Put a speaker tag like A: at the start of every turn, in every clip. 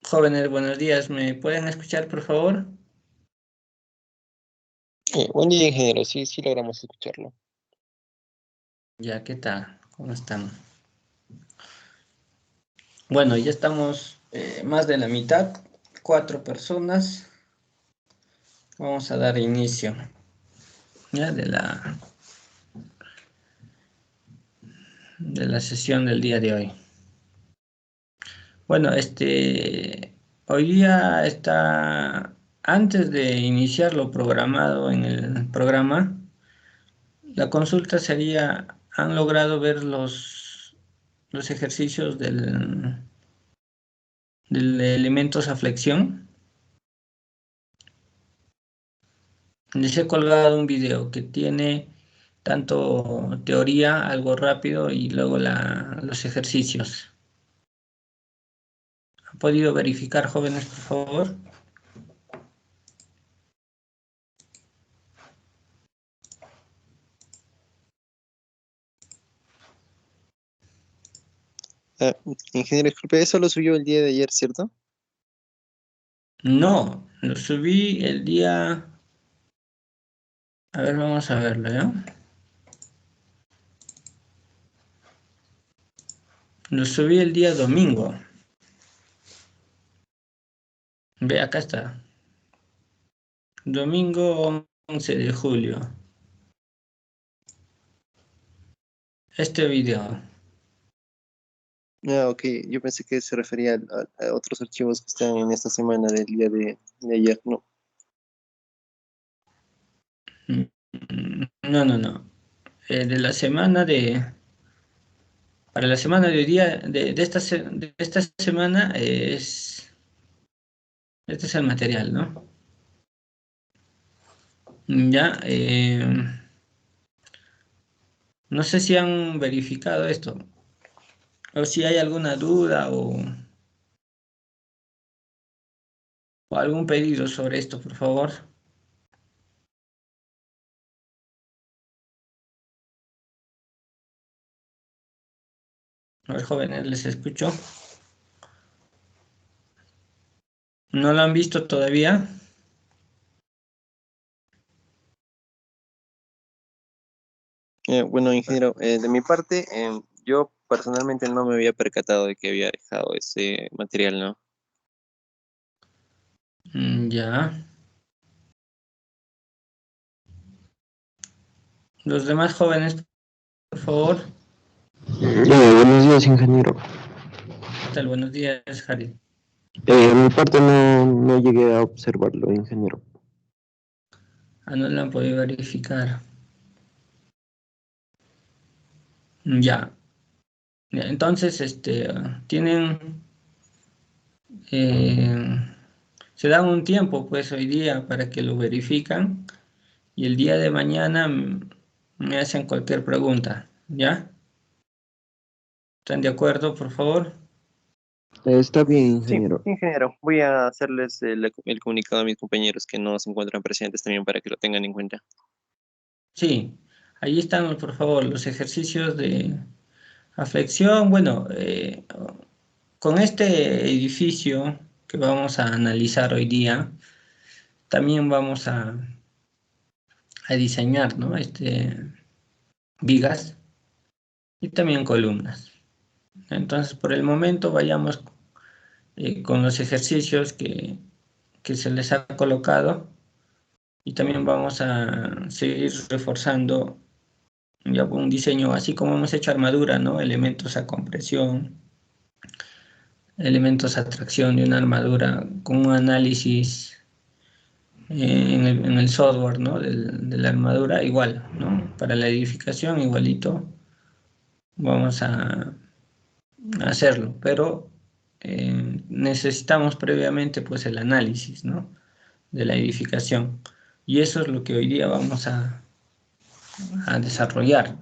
A: Jóvenes, buenos días. ¿Me pueden escuchar, por favor?
B: Buen día, ingeniero. Sí, logramos escucharlo.
A: Ya, ¿qué tal? ¿Cómo están? Bueno, ya estamos más de la mitad, 4 personas. Vamos a dar inicio ya de la sesión del día de hoy. Bueno, hoy día antes de iniciar lo programado en el programa, la consulta sería, ¿han logrado ver los ejercicios del elementos a flexión? Les he colgado un video que tiene tanto teoría, algo rápido, y luego los ejercicios. ¿Han podido verificar, jóvenes, por favor?
B: Ah, ingeniero, disculpe, eso lo subió el día de ayer, ¿cierto?
A: No, lo subí el día... A ver, vamos a verlo, ¿ya? Lo subí el día domingo. Ve, acá está. Domingo 11 de julio. Este video.
B: Ok. Yo pensé que se refería a otros archivos que están en esta semana del día de ayer, ¿no?
A: No, no, no. De la semana Para la semana de hoy día, de esta semana, este es el material, ¿no? Ya, no sé si han verificado esto, o si hay alguna duda o algún pedido sobre esto, por favor. A ver, jóvenes, les escucho. ¿No lo han visto todavía?
B: Bueno, ingeniero, de mi parte, yo personalmente no me había percatado de que había dejado ese material, ¿no?
A: Ya. Los demás jóvenes, por favor.
C: Buenos días, ingeniero.
A: ¿Qué tal? Buenos días, Jared.
C: Mi parte no llegué a observarlo, ingeniero.
A: Ah, no lo han podido verificar. Ya. Ya, entonces, tienen, eh, se dan un tiempo, pues, hoy día para que lo verifican, y el día de mañana me hacen cualquier pregunta, ¿ya? ¿Están de acuerdo, por favor?
C: Está bien,
B: Sí,
C: ingeniero.
B: ingeniero, voy a hacerles el comunicado a mis compañeros que no se encuentran presentes también para que lo tengan en cuenta.
A: Sí, ahí están, por favor, los ejercicios de aflexión. Bueno, con este edificio que vamos a analizar hoy día, también vamos a diseñar, ¿no? Vigas y también columnas. Entonces, por el momento, vayamos con los ejercicios que se les ha colocado, y también vamos a seguir reforzando ya un diseño, así como hemos hecho armadura, ¿no? Elementos a compresión, elementos a tracción de una armadura con un análisis en el software, ¿no? De la armadura, igual, ¿no? Para la edificación, igualito, vamos a hacerlo, pero necesitamos previamente, pues, el análisis, ¿no? De la edificación. Y eso es lo que hoy día vamos a desarrollar,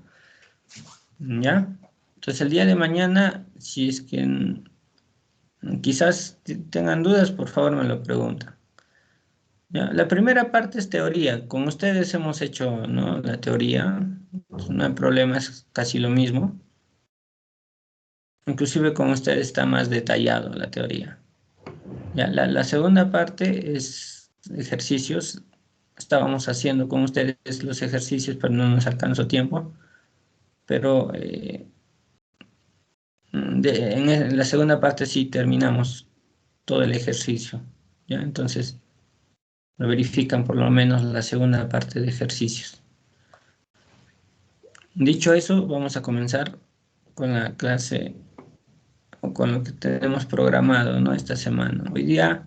A: ¿ya? Entonces, el día de mañana, si es que quizás tengan dudas, por favor me lo preguntan. ¿Ya? La primera parte es teoría. Con ustedes hemos hecho, ¿no? La teoría, pues, no hay problema, es casi lo mismo. Inclusive con ustedes está más detallado la teoría. Ya, la segunda parte es ejercicios. Estábamos haciendo con ustedes los ejercicios, pero no nos alcanzó tiempo. Pero en la segunda parte sí terminamos todo el ejercicio. ¿Ya? Entonces, lo verifican por lo menos la segunda parte de ejercicios. Dicho eso, vamos a comenzar con la clase o con lo que tenemos programado, ¿no? Esta semana. Hoy día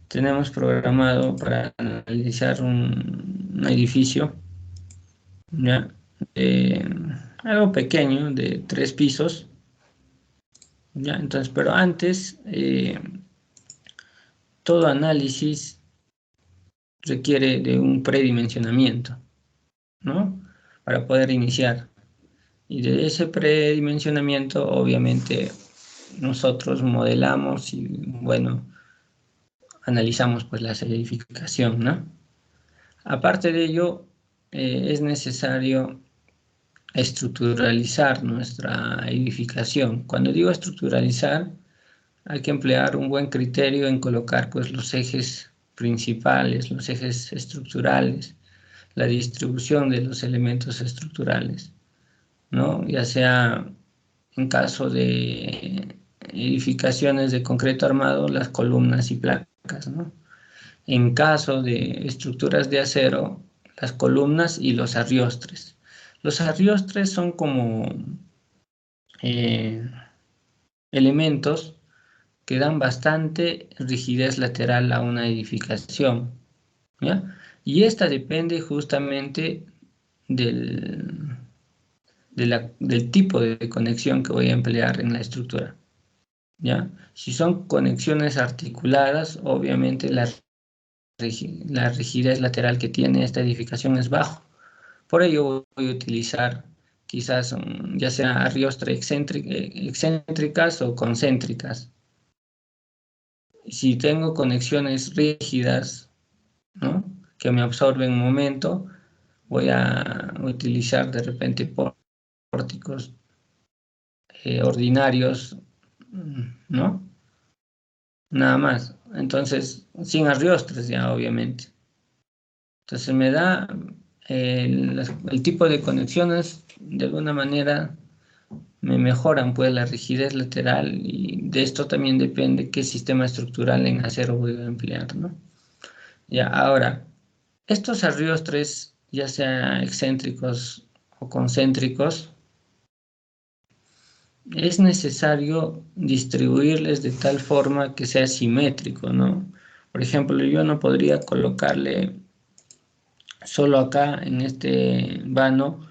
A: tenemos programado para analizar un edificio, ¿ya? Eh, algo pequeño, de 3 pisos, ¿ya? Entonces, pero antes, todo análisis requiere de un predimensionamiento, ¿no? Para poder iniciar. Y de ese predimensionamiento, obviamente, nosotros modelamos y, bueno, analizamos pues la edificación, ¿no? Aparte de ello, es necesario estructuralizar nuestra edificación. Cuando digo estructuralizar, hay que emplear un buen criterio en colocar pues los ejes principales, los ejes estructurales, la distribución de los elementos estructurales, ¿no? Ya sea en caso de edificaciones de concreto armado, las columnas y placas, ¿no? En caso de estructuras de acero, las columnas y los arriostres. Los arriostres son como eh, elementos que dan bastante rigidez lateral a una edificación, ¿ya? Y esta depende justamente del, del tipo de conexión que voy a emplear en la estructura, ¿ya? Si son conexiones articuladas, obviamente la rigidez lateral que tiene esta edificación es bajo. Por ello voy a utilizar quizás ya sea arriostre excéntricas o concéntricas. Si tengo conexiones rígidas, ¿no?, que me absorben un momento, voy a utilizar de repente pórticos ordinarios, ¿no? Nada más. Entonces, sin arriostres ya, obviamente. Entonces me da el tipo de conexiones, de alguna manera, me mejoran pues la rigidez lateral, y de esto también depende qué sistema estructural en acero voy a emplear, ¿no? Ya, ahora, estos arriostres, ya sea excéntricos o concéntricos, es necesario distribuirles de tal forma que sea simétrico, ¿no? Por ejemplo, yo no podría colocarle solo acá en este vano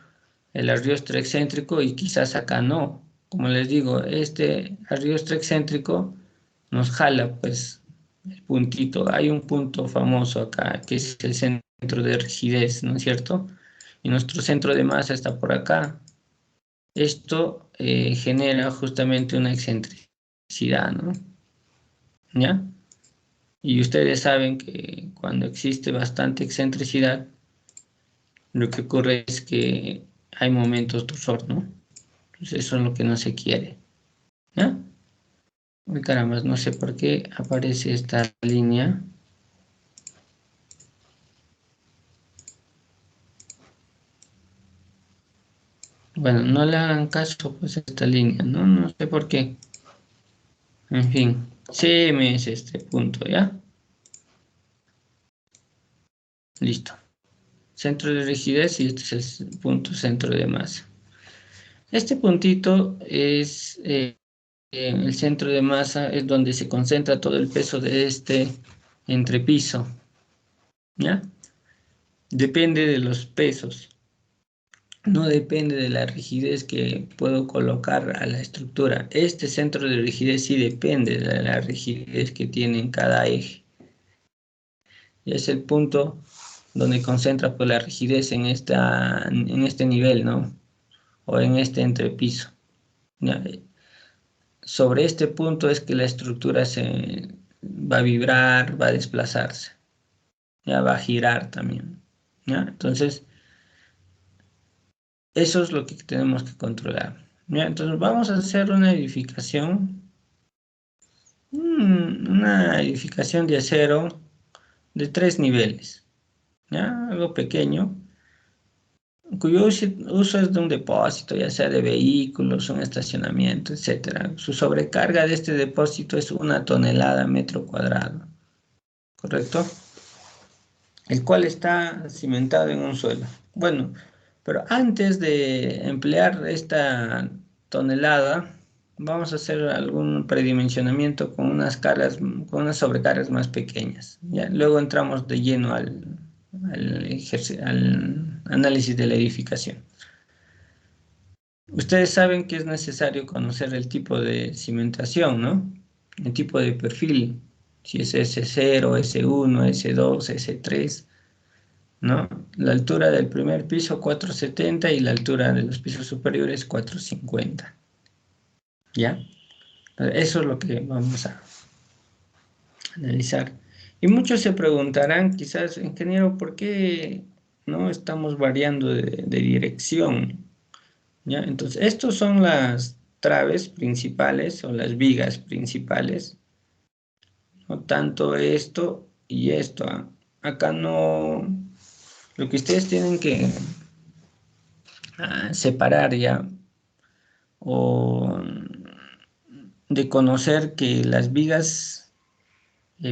A: el arriostre excéntrico y quizás acá no. Como les digo, este arriostre excéntrico nos jala pues el puntito. Hay un punto famoso acá que es el centro de rigidez, ¿no es cierto? Y nuestro centro de masa está por acá. Esto genera justamente una excentricidad, ¿no? ¿Ya? Y ustedes saben que cuando existe bastante excentricidad, lo que ocurre es que hay momentos torsor, ¿no? Entonces eso es lo que no se quiere, ¿ya? Uy, caramba, no sé por qué aparece esta línea. Bueno, no le hagan caso pues a esta línea, ¿no? No sé por qué. En fin, CM es este punto, ¿ya? Listo. Centro de rigidez y este es el punto centro de masa. Este puntito es el centro de masa, es donde se concentra todo el peso de este entrepiso, ¿ya? Depende de los pesos, no depende de la rigidez que puedo colocar a la estructura. Este centro de rigidez sí depende de la rigidez que tiene en cada eje. Y es el punto donde concentra pues, la rigidez en este nivel, ¿no? O en este entrepiso. ¿Ya? Sobre este punto es que la estructura se va a vibrar, va a desplazarse, ya va a girar también, ¿ya? Entonces, eso es lo que tenemos que controlar, ¿ya? Entonces, vamos a hacer una edificación una edificación de acero de 3 niveles, ¿ya? Algo pequeño, cuyo uso es de un depósito, ya sea de vehículos, un estacionamiento, etcétera. Su sobrecarga de este depósito es 1 tonelada metro cuadrado, ¿correcto? El cual está cimentado en un suelo. Bueno, pero antes de emplear esta tonelada, vamos a hacer algún predimensionamiento con unas cargas, con unas sobrecargas más pequeñas. ¿Ya? Luego entramos de lleno al análisis de la edificación. Ustedes saben que es necesario conocer el tipo de cimentación, ¿no? El tipo de perfil, si es S0, S1, S2, S3, ¿no? La altura del primer piso 470 y la altura de los pisos superiores 450. ¿Ya? Eso es lo que vamos a analizar. Y muchos se preguntarán, quizás, ingeniero, ¿por qué no estamos variando de dirección? ¿Ya? Entonces, estos son las traves principales o las vigas principales, ¿no? Tanto esto y esto. Acá no, lo que ustedes tienen que separar ya, o de conocer que las vigas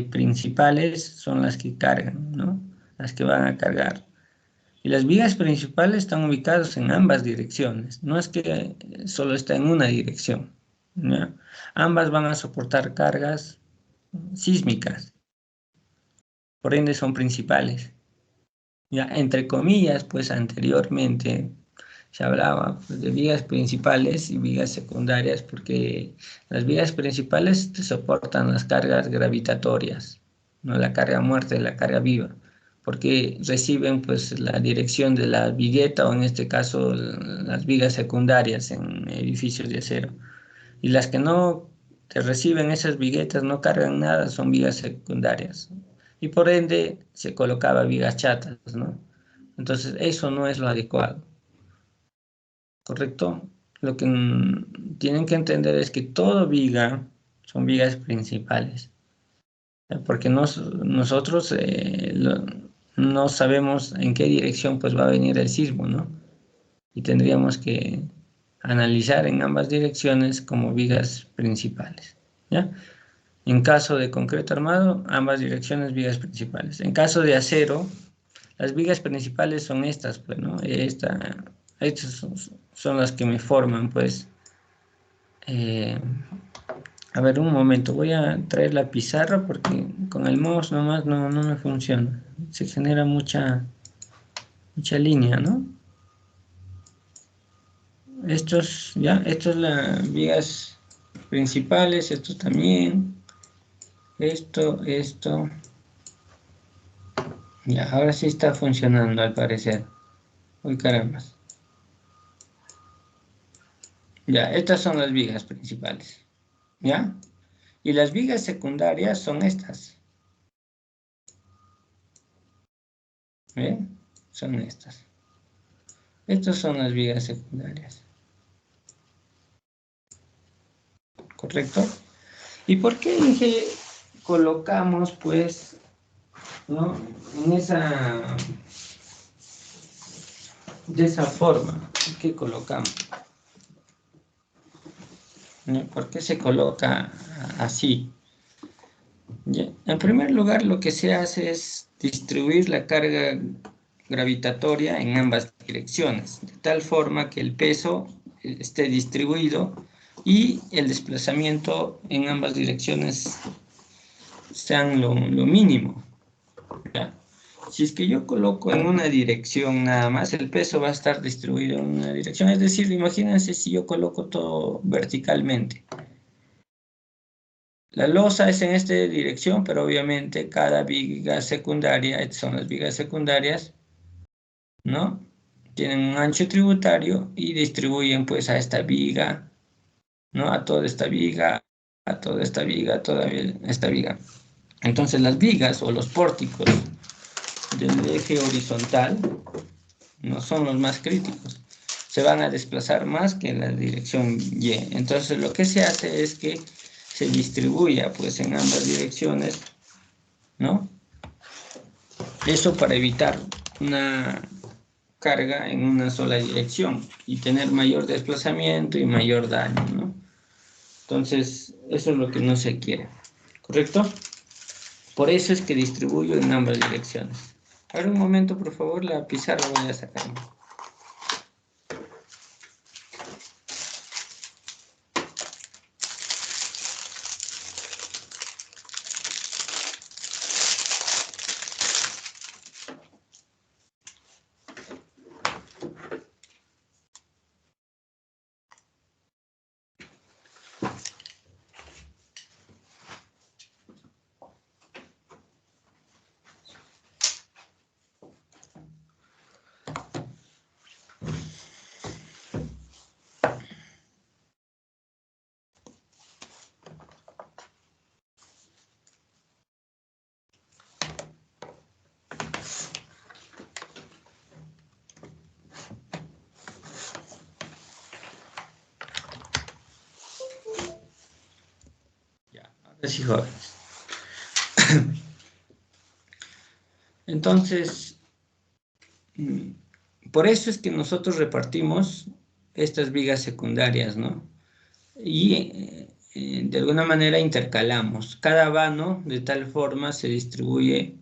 A: principales son las que cargan, ¿no? Las que van a cargar. Y las vigas principales están ubicadas en ambas direcciones, no es que solo está en una dirección, ¿ya? Ambas van a soportar cargas sísmicas, por ende son principales. Ya, entre comillas, pues anteriormente se hablaba, pues, de vigas principales y vigas secundarias, porque las vigas principales te soportan las cargas gravitatorias, no la carga muerta y la carga viva, porque reciben pues la dirección de la vigueta, o en este caso las vigas secundarias en edificios de acero. Y las que no te reciben esas viguetas, no cargan nada, son vigas secundarias. Y por ende se colocaba vigas chatas, ¿no? Entonces eso no es lo adecuado, ¿correcto? Lo que tienen que entender es que todo viga son vigas principales, porque nosotros no sabemos en qué dirección pues va a venir el sismo, ¿no? Y tendríamos que analizar en ambas direcciones como vigas principales, ¿ya? En caso de concreto armado, ambas direcciones vigas principales. En caso de acero, las vigas principales son estas, pues, ¿no? Estas son las que me forman, pues. A ver, un momento, voy a traer la pizarra porque con el mouse nomás no me funciona. Se genera mucha línea, ¿no? Estos las vigas principales, estos también. Esto. Ya, ahora sí está funcionando al parecer. Uy, caramba. Ya, estas son las vigas principales. ¿Ya? Y las vigas secundarias son estas. ¿Ven? Son estas. Estas son las vigas secundarias. ¿Correcto? ¿Y por qué dije colocamos, pues, ¿no? De esa forma? ¿Por qué colocamos? ¿No? ¿Por qué se coloca así? ¿Ya? En primer lugar, lo que se hace es distribuir la carga gravitatoria en ambas direcciones, de tal forma que el peso esté distribuido y el desplazamiento en ambas direcciones sean lo mínimo, ¿ya? Si es que yo coloco en una dirección nada más, el peso va a estar distribuido en una dirección. Es decir, imagínense si yo coloco todo verticalmente. La losa es en esta dirección, pero obviamente cada viga secundaria, estas son las vigas secundarias, ¿no? Tienen un ancho tributario y distribuyen pues a esta viga, ¿no? A toda esta viga, a toda esta viga, a toda esta viga. Entonces las vigas o los pórticos del eje horizontal no son los más críticos. Se van a desplazar más que en la dirección Y. Entonces lo que se hace es que se distribuya pues en ambas direcciones, ¿no? Eso para evitar una carga en una sola dirección y tener mayor desplazamiento y mayor daño, ¿no? Entonces, eso es lo que no se quiere, ¿correcto? Por eso es que distribuyo en ambas direcciones. Ahora un momento, por favor, la pizarra voy a sacar. Sí, jóvenes. Entonces, por eso es que nosotros repartimos estas vigas secundarias, ¿no? Y de alguna manera intercalamos. Cada vano de tal forma se distribuye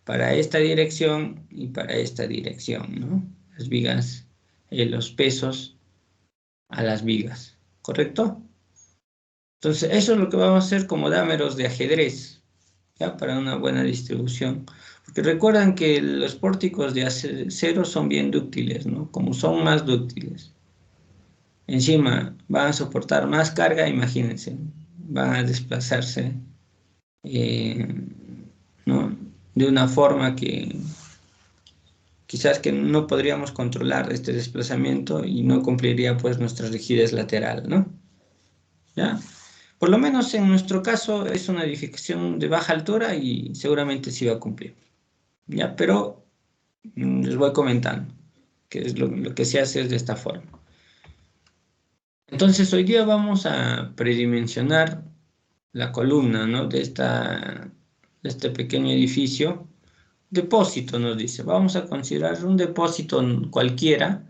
A: para esta dirección y para esta dirección, ¿no? Las vigas, los pesos a las vigas, ¿correcto? Entonces, eso es lo que vamos a hacer como dámeros de ajedrez, ¿ya? Para una buena distribución. Porque recuerdan que los pórticos de acero son bien dúctiles, ¿no? Como son más dúctiles. Encima van a soportar más carga, imagínense, van a desplazarse, ¿no? De una forma que quizás que no podríamos controlar este desplazamiento y no cumpliría pues nuestra rigidez lateral, ¿no? ¿Ya? Por lo menos en nuestro caso es una edificación de baja altura y seguramente sí va a cumplir. ¿Ya? Pero les voy comentando que es lo que se hace es de esta forma. Entonces hoy día vamos a predimensionar la columna, ¿no? de este pequeño edificio. Depósito nos dice. Vamos a considerar un depósito cualquiera.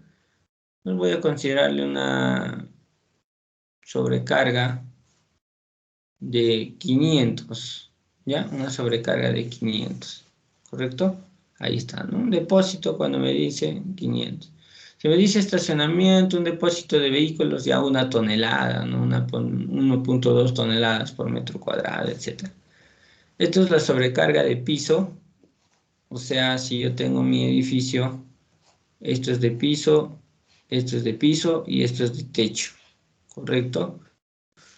A: Pues voy a considerarle una sobrecarga de 500, ¿ya? Una sobrecarga de 500, ¿correcto? Ahí está, ¿no? Un depósito cuando me dice 500. Si me dice estacionamiento, un depósito de vehículos, ya 1 tonelada, ¿no? 1.2 toneladas por metro cuadrado, etc. Esto es la sobrecarga de piso, o sea, si yo tengo mi edificio, esto es de piso, esto es de piso y esto es de techo, ¿correcto?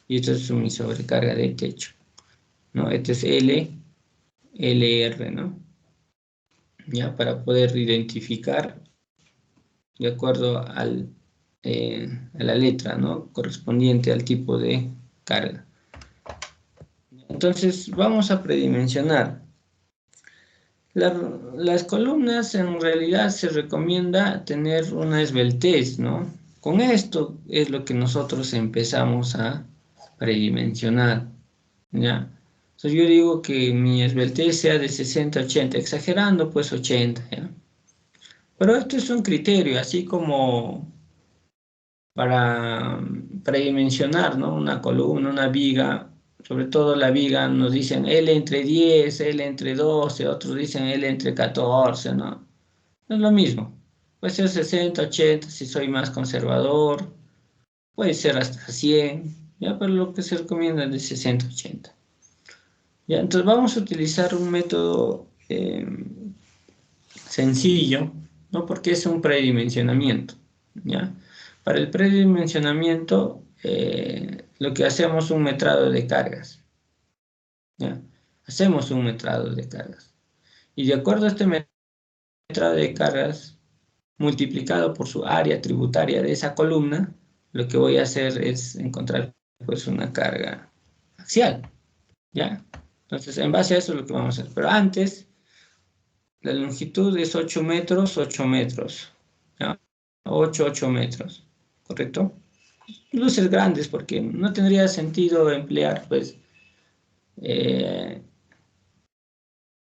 A: Y esto es mi sobrecarga de techo, ¿no? Este es LR, ¿no? Ya para poder identificar de acuerdo a la letra, ¿no? Correspondiente al tipo de carga. Entonces vamos a predimensionar. Las columnas en realidad se recomienda tener una esbeltez, ¿no? Con esto es lo que nosotros empezamos a predimensionar, ¿ya? Entonces yo digo que mi esbeltez sea de 60-80, exagerando pues 80, ¿ya? Pero esto es un criterio, así como para predimensionar, ¿no? Una columna, una viga, sobre todo la viga nos dicen L entre 10, L entre 12, otros dicen L entre 14, ¿no? No es lo mismo. Puede ser 60, 80 si soy más conservador, puede ser hasta 100, ¿ya? Pero lo que se recomienda es de 60, 80. ¿Ya? Entonces vamos a utilizar un método sencillo, ¿no? Porque es un predimensionamiento, ¿ya? Para el predimensionamiento, lo que hacemos es un metrado de cargas, ¿ya? Hacemos un metrado de cargas. Y de acuerdo a este metrado de cargas, multiplicado por su área tributaria de esa columna, lo que voy a hacer es encontrar, pues, una carga axial, ¿ya? Entonces, en base a eso es lo que vamos a hacer. Pero antes, la longitud es 8 metros, 8 metros, ¿ya? 8 metros, ¿correcto? luces grandes, porque no tendría sentido emplear, pues, eh,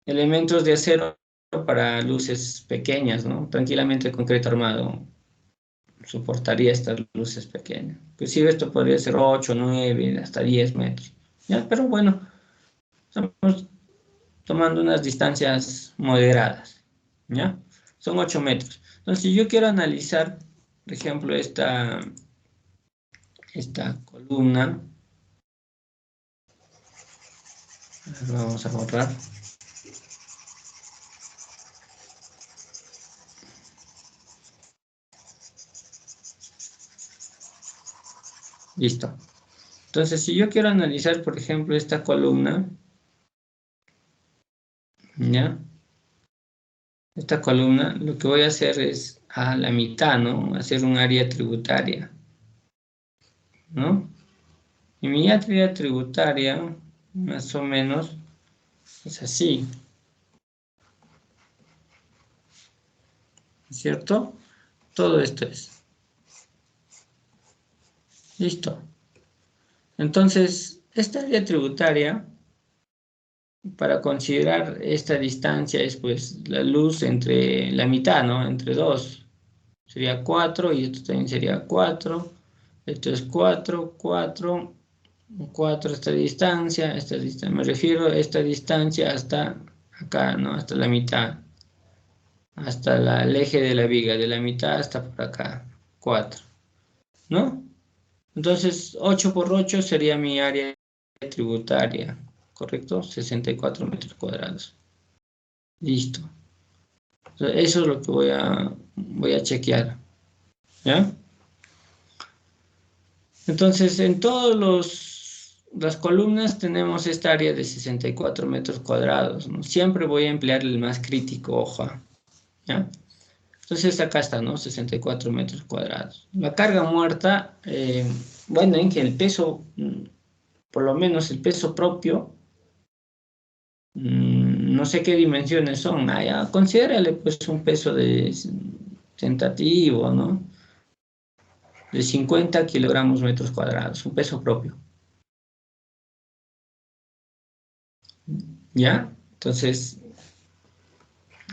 A: elementos de acero para luces pequeñas, ¿no? Tranquilamente el concreto armado soportaría estas luces pequeñas. Inclusive esto podría ser 8, 9, hasta 10 metros. ¿Ya? Pero bueno, estamos tomando unas distancias moderadas. ¿Ya? Son 8 metros. Entonces, si yo quiero analizar, por ejemplo, esta columna, vamos a borrar. Listo. Entonces, si yo quiero analizar, por ejemplo, esta columna, ¿ya? Esta columna, lo que voy a hacer es a la mitad, ¿no? Hacer un área tributaria, ¿no? Y mi área tributaria, más o menos, es así, ¿cierto? Todo esto es. Listo. Entonces, esta área tributaria, para considerar esta distancia, es pues la luz entre la mitad, ¿no? Entre dos. Sería 4 y esto también sería 4. Esto es 4, 4, 4 esta distancia, me refiero a esta distancia hasta acá, ¿no? Hasta la mitad, hasta el eje de la viga, de la mitad hasta por acá, 4, ¿no? Entonces, 8 por 8 sería mi área tributaria, ¿correcto? 64 metros cuadrados. Listo. Entonces, eso es lo que voy a chequear, ¿ya? Entonces, en todas las columnas tenemos esta área de 64 metros cuadrados, ¿no? Siempre voy a emplear el más crítico, ojo, ¿ya? Entonces, acá está, ¿no? 64 metros cuadrados. La carga muerta, bueno, en que el peso, por lo menos el peso propio, no sé qué dimensiones son, ya, considérale pues un peso de tentativo, ¿no? De 50 kilogramos metros cuadrados, un peso propio. ¿Ya? Entonces,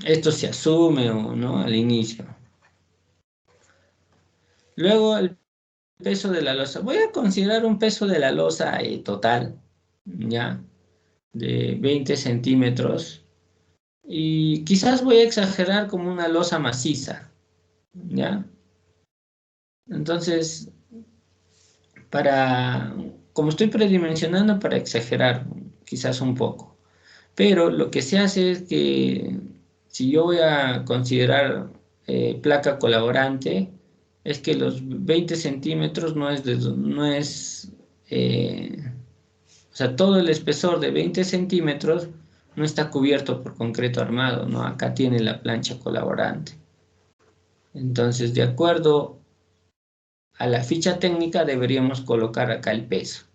A: esto se asume o no al inicio. Luego, el peso de la losa. Voy a considerar un peso de la losa total, ¿ya? De 20 centímetros. Y quizás voy a exagerar como una losa maciza, ¿ya? Entonces, como estoy predimensionando, para exagerar quizás un poco. Pero lo que se hace es que si yo voy a considerar placa colaborante, es que los 20 centímetros o sea, todo el espesor de 20 centímetros no está cubierto por concreto armado, ¿no? Acá tiene la plancha colaborante. Entonces, de acuerdo a la ficha técnica, deberíamos colocar acá el peso,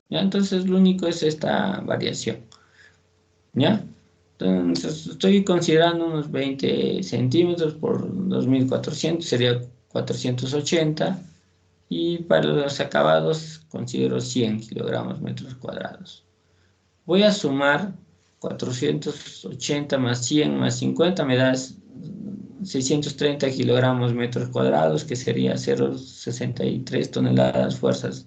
A: ¿ya? Entonces, lo único es esta variación, ¿ya? Entonces, estoy considerando unos 20 centímetros por 2400, sería 480. Y para los acabados considero 100 kilogramos metros cuadrados. Voy a sumar 480 más 100 más 50, me da 630 kilogramos metros cuadrados, que sería 0,63 toneladas fuerzas,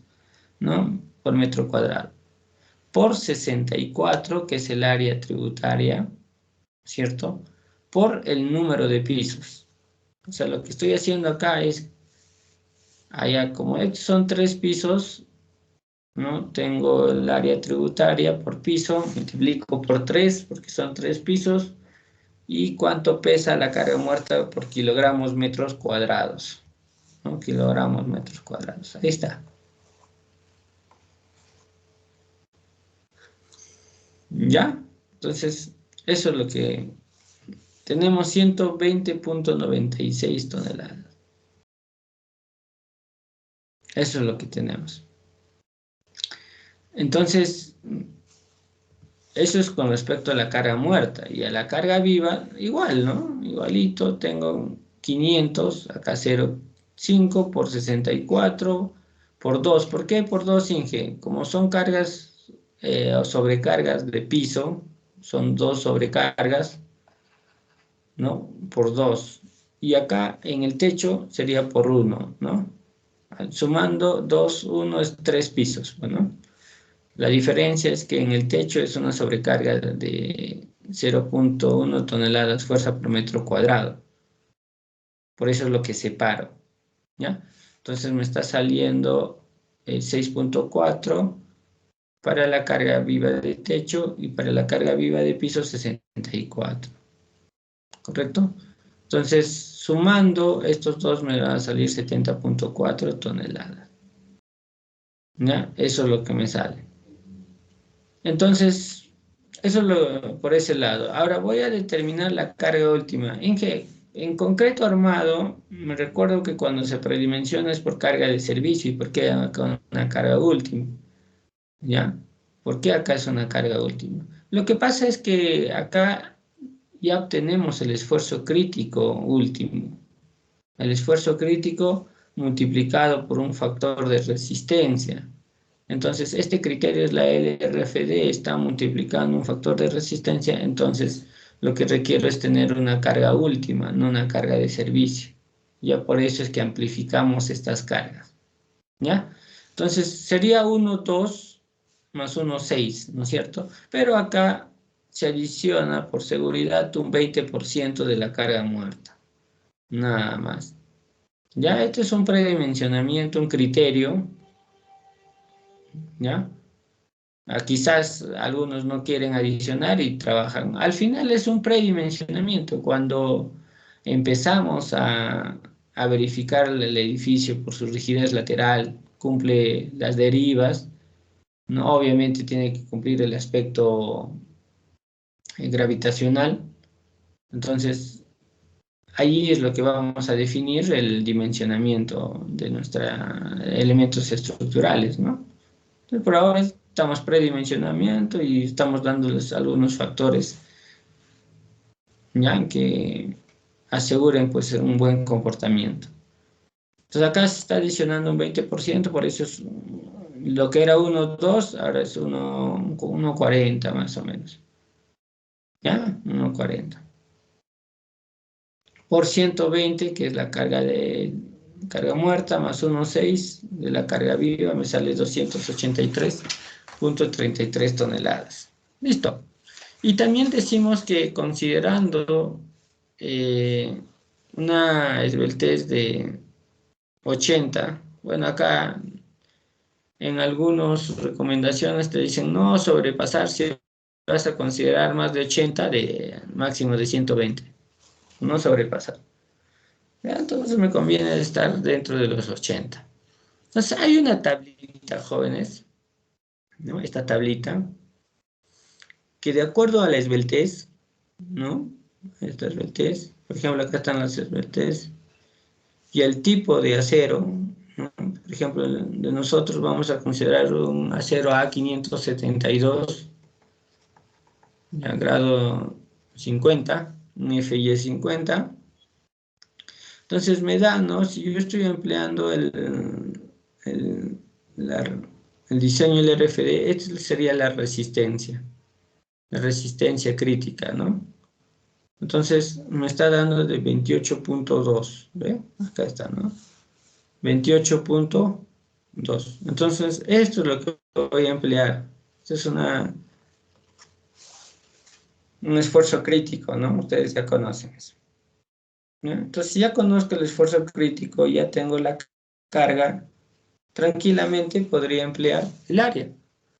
A: ¿no? Por metro cuadrado. Por 64, que es el área tributaria, ¿cierto? Por el número de pisos. O sea, lo que estoy haciendo acá es, allá como son 3 pisos, ¿no? Tengo el área tributaria por piso, multiplico por 3, porque son 3 pisos, y cuánto pesa la carga muerta por kilogramos metros cuadrados, ¿no? Kilogramos metros cuadrados. Ahí está. ¿Ya? Entonces, eso es lo que tenemos, 120.96 toneladas. Eso es lo que tenemos. Entonces, eso es con respecto a la carga muerta. Y a la carga viva, igual, ¿no? Igualito, tengo 500, acá 0,5 por 64 por 2. ¿Por qué por 2, Inge? Como son cargas o sobrecargas de piso, son 2 sobrecargas, ¿no? Por 2. Y acá en el techo sería por 1, ¿no? Sumando 2, 1 es 3 pisos, ¿no? La diferencia es que en el techo es una sobrecarga de 0.1 toneladas fuerza por metro cuadrado. Por eso es lo que separo, ¿ya? Entonces me está saliendo 6.4 para la carga viva de techo y para la carga viva de piso 64, ¿correcto? Entonces, sumando estos dos me van a salir 70.4 toneladas, ¿ya? Eso es lo que me sale. Entonces, eso es por ese lado. Ahora voy a determinar la carga última. En concreto armado, me recuerdo que cuando se predimensiona es por carga de servicio. ¿Y por qué acá una carga última? ¿Ya? ¿Por qué acá es una carga última? Lo que pasa es que acá ya obtenemos el esfuerzo crítico último. El esfuerzo crítico multiplicado por un factor de resistencia. Entonces, este criterio es la LRFD, está multiplicando un factor de resistencia, entonces lo que requiero es tener una carga última, no una carga de servicio. Ya por eso es que amplificamos estas cargas, ¿ya? Entonces, sería 1, 2 más 1, 6, ¿no es cierto? Pero acá se adiciona por seguridad un 20% de la carga muerta, nada más. Ya, este es un predimensionamiento, un criterio, ¿ya? Quizás algunos no quieren adicionar y trabajan. Al final es un predimensionamiento. Cuando empezamos a verificar el edificio por su rigidez lateral, cumple las derivas, ¿no? Obviamente tiene que cumplir el aspecto gravitacional. Entonces, ahí es lo que vamos a definir el dimensionamiento de nuestros elementos estructurales, ¿no? Entonces, por ahora estamos predimensionamiento y estamos dándoles algunos factores ya que aseguren pues un buen comportamiento. Entonces acá se está adicionando un 20%, por eso es lo que era 1,2, ahora es 1,40 más o menos. ¿Ya? 1,40. Por 120, que es la carga muerta, más 1,6 de la carga viva, me sale 283.33 toneladas. Listo. Y también decimos que considerando una esbeltez de 80, bueno, acá en algunas recomendaciones te dicen no sobrepasar si vas a considerar más de 80 de máximo de 120, no sobrepasar. ¿Ya? Entonces me conviene estar dentro de los 80. Entonces hay una tablita, jóvenes, ¿no? Esta tablita, que de acuerdo a la esbeltez, ¿no? Esta esbeltez, por ejemplo, acá están las esbeltez, y el tipo de acero, ¿no? Por ejemplo, de nosotros vamos a considerar un acero A572, ya, grado 50, un FY 50. Entonces me da, ¿no? Si yo estoy empleando el, el diseño del RFD, esta sería la resistencia crítica, ¿no? Entonces me está dando de 28.2, ¿ve? Acá está, ¿no? 28.2. Entonces, esto es lo que voy a emplear. Esto es un esfuerzo crítico, ¿no? Ustedes ya conocen eso, ¿no? Entonces, si ya conozco el esfuerzo crítico, ya tengo la carga, tranquilamente podría emplear el área,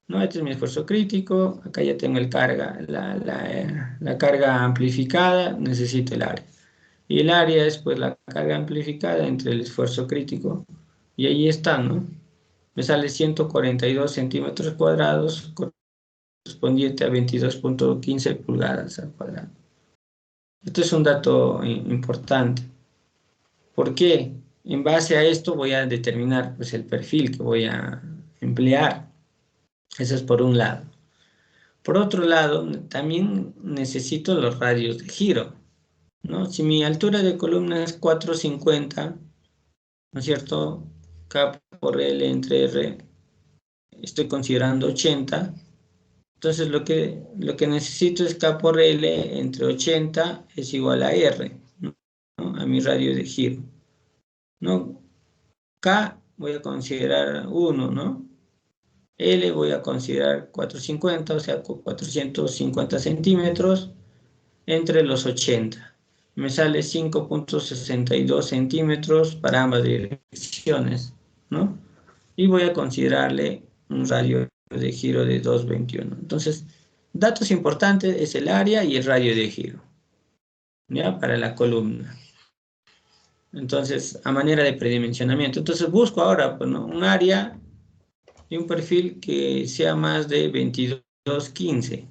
A: ¿no? Este es mi esfuerzo crítico, acá ya tengo el carga, la carga amplificada, necesito el área. Y el área es pues la carga amplificada entre el esfuerzo crítico. Y ahí está, ¿no? Me sale 142 centímetros cuadrados correspondiente a 22.15 pulgadas al cuadrado. Esto es un dato importante. ¿Por qué? En base a esto voy a determinar pues, el perfil que voy a emplear. Eso es por un lado. Por otro lado, también necesito los radios de giro, ¿no? Si mi altura de columna es 450, ¿no es cierto? K por L entre R, estoy considerando 80. Entonces lo que necesito es K por L entre 80 es igual a R, ¿no? A mi radio de giro, ¿no? K voy a considerar 1, ¿no? L voy a considerar 450, o sea, 450 centímetros entre los 80. Me sale 5.62 centímetros para ambas direcciones, ¿no? Y voy a considerarle un radio de giro de 221. Entonces, datos importantes es el área y el radio de giro, ¿ya? Para la columna. Entonces, a manera de predimensionamiento. Entonces, busco ahora, pues, ¿no? Un área y un perfil que sea más de 2215.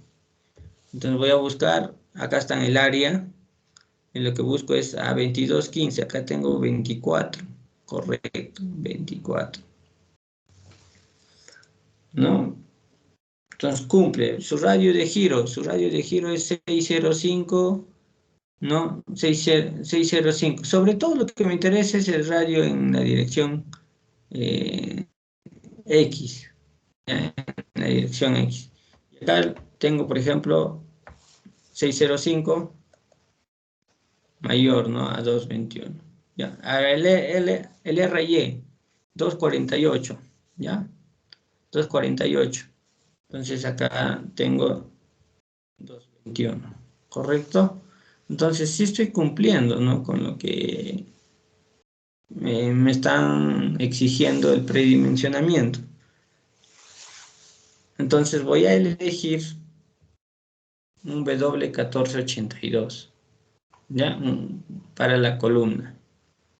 A: Entonces, voy a buscar, acá está en el área, y lo que busco es a 2215. Acá tengo 24, correcto, 24. ¿No? Entonces cumple su radio de giro es 605, ¿no? 605. Sobre todo lo que me interesa es el radio en la dirección X, ¿ya? En la dirección X. Y acá tengo, por ejemplo, 605 mayor, ¿no? A 221. ¿Ya? Ahora el RY, 248, ¿ya? 248. Entonces acá tengo 221, ¿correcto? Entonces sí estoy cumpliendo, ¿no? Con lo que me están exigiendo el predimensionamiento. Entonces voy a elegir un W1482, ¿ya? Para la columna,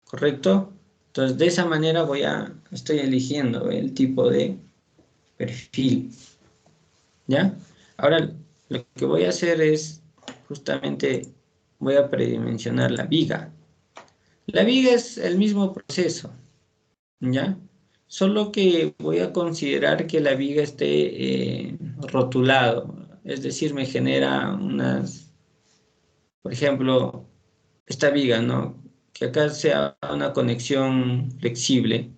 A: ¿correcto? Entonces de esa manera estoy eligiendo el tipo de perfil, ¿ya? Ahora lo que voy a hacer es justamente voy a predimensionar la viga. La viga es el mismo proceso, ¿ya? Solo que voy a considerar que la viga esté rotulado, es decir, me genera por ejemplo, esta viga, ¿no? Que acá sea una conexión flexible,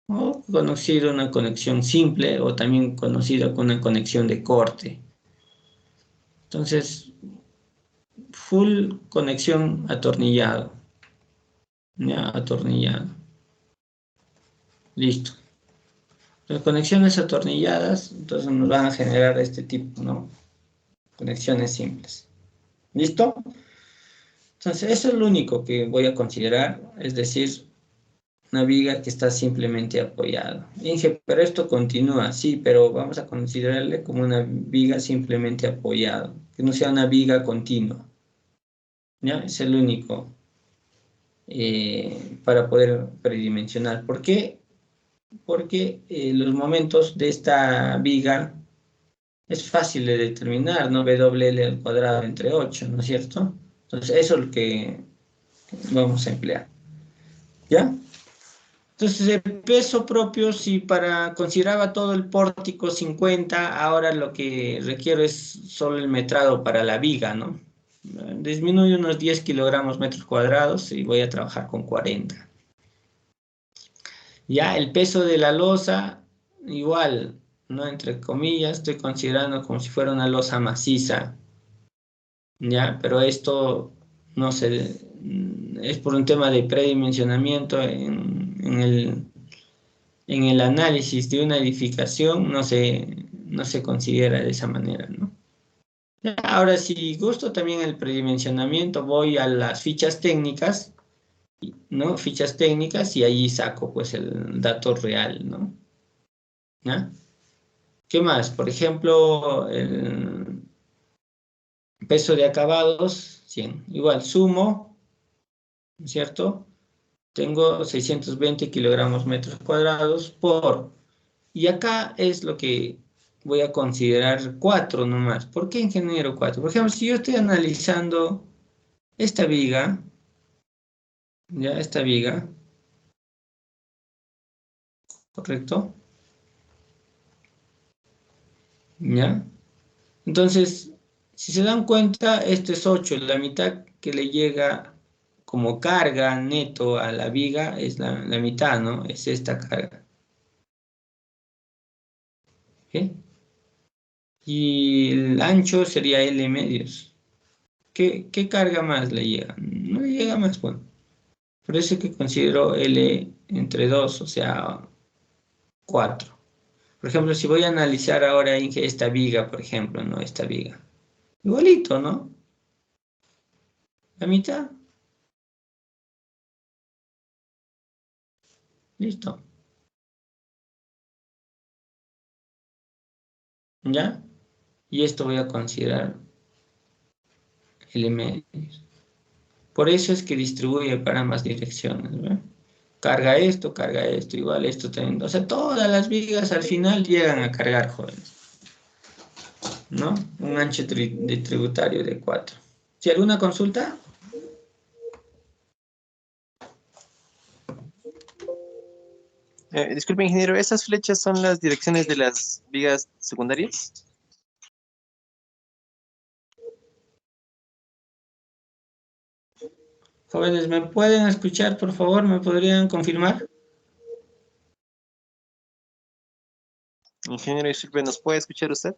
A: o conocida una conexión simple, o también conocida como una conexión de corte. Entonces, full conexión atornillado, ¿ya? Atornillado. Listo. Las conexiones atornilladas, entonces nos van a generar este tipo, ¿no? Conexiones simples. ¿Listo? Entonces, eso es lo único que voy a considerar, es decir, una viga que está simplemente apoyada. Inge, pero esto continúa, sí, pero vamos a considerarle como una viga simplemente apoyada, que no sea una viga continua. ¿Ya? Es el único para poder predimensionar. ¿Por qué? Porque los momentos de esta viga es fácil de determinar, ¿no? WL al cuadrado entre 8, ¿no es cierto? Entonces, eso es lo que vamos a emplear, ¿ya? Entonces, el peso propio, si consideraba todo el pórtico 50, ahora lo que requiero es solo el metrado para la viga, ¿no? Disminuye unos 10 kilogramos metros cuadrados y voy a trabajar con 40. Ya el peso de la losa, igual, ¿no? Entre comillas, estoy considerando como si fuera una losa maciza, ¿ya? Pero esto, no sé, es por un tema de predimensionamiento en el análisis de una edificación, no se considera de esa manera, ¿no? Ya, ahora, si gusto también el predimensionamiento, voy a las fichas técnicas, ¿no? Fichas técnicas y ahí saco pues el dato real, ¿no? ¿Ya? ¿Qué más? Por ejemplo, el peso de acabados, 100. Igual, sumo, ¿no es cierto? Tengo 620 kilogramos metros cuadrados por... Y acá es lo que voy a considerar 4 nomás. ¿Por qué ingeniero 4? Por ejemplo, si yo estoy analizando esta viga, ya esta viga, ¿correcto? ¿Ya? Entonces, si se dan cuenta, esto es 8, la mitad que le llega como carga neto a la viga es la mitad, ¿no? Es esta carga. ¿Ok? Y el ancho sería L medios. ¿Qué carga más le llega? No le llega más, bueno. Por eso que considero L entre 2, o sea, 4. Por ejemplo, si voy a analizar ahora esta viga, por ejemplo, ¿no? Esta viga. Igualito, ¿no? La mitad. Listo. ¿Ya? Y esto voy a considerar L medios. Por eso es que distribuye para ambas direcciones, ¿verdad? Carga esto, igual esto también. O sea, todas las vigas al final llegan a cargar, jóvenes, ¿no? Un ancho de tributario de 4. ¿Si alguna consulta?
B: Disculpe, ingeniero, ¿esas flechas son las direcciones de las vigas secundarias?
A: Jóvenes, ¿me pueden escuchar, por favor? ¿Me podrían confirmar?
B: Ingeniero, disculpe, ¿nos puede escuchar usted?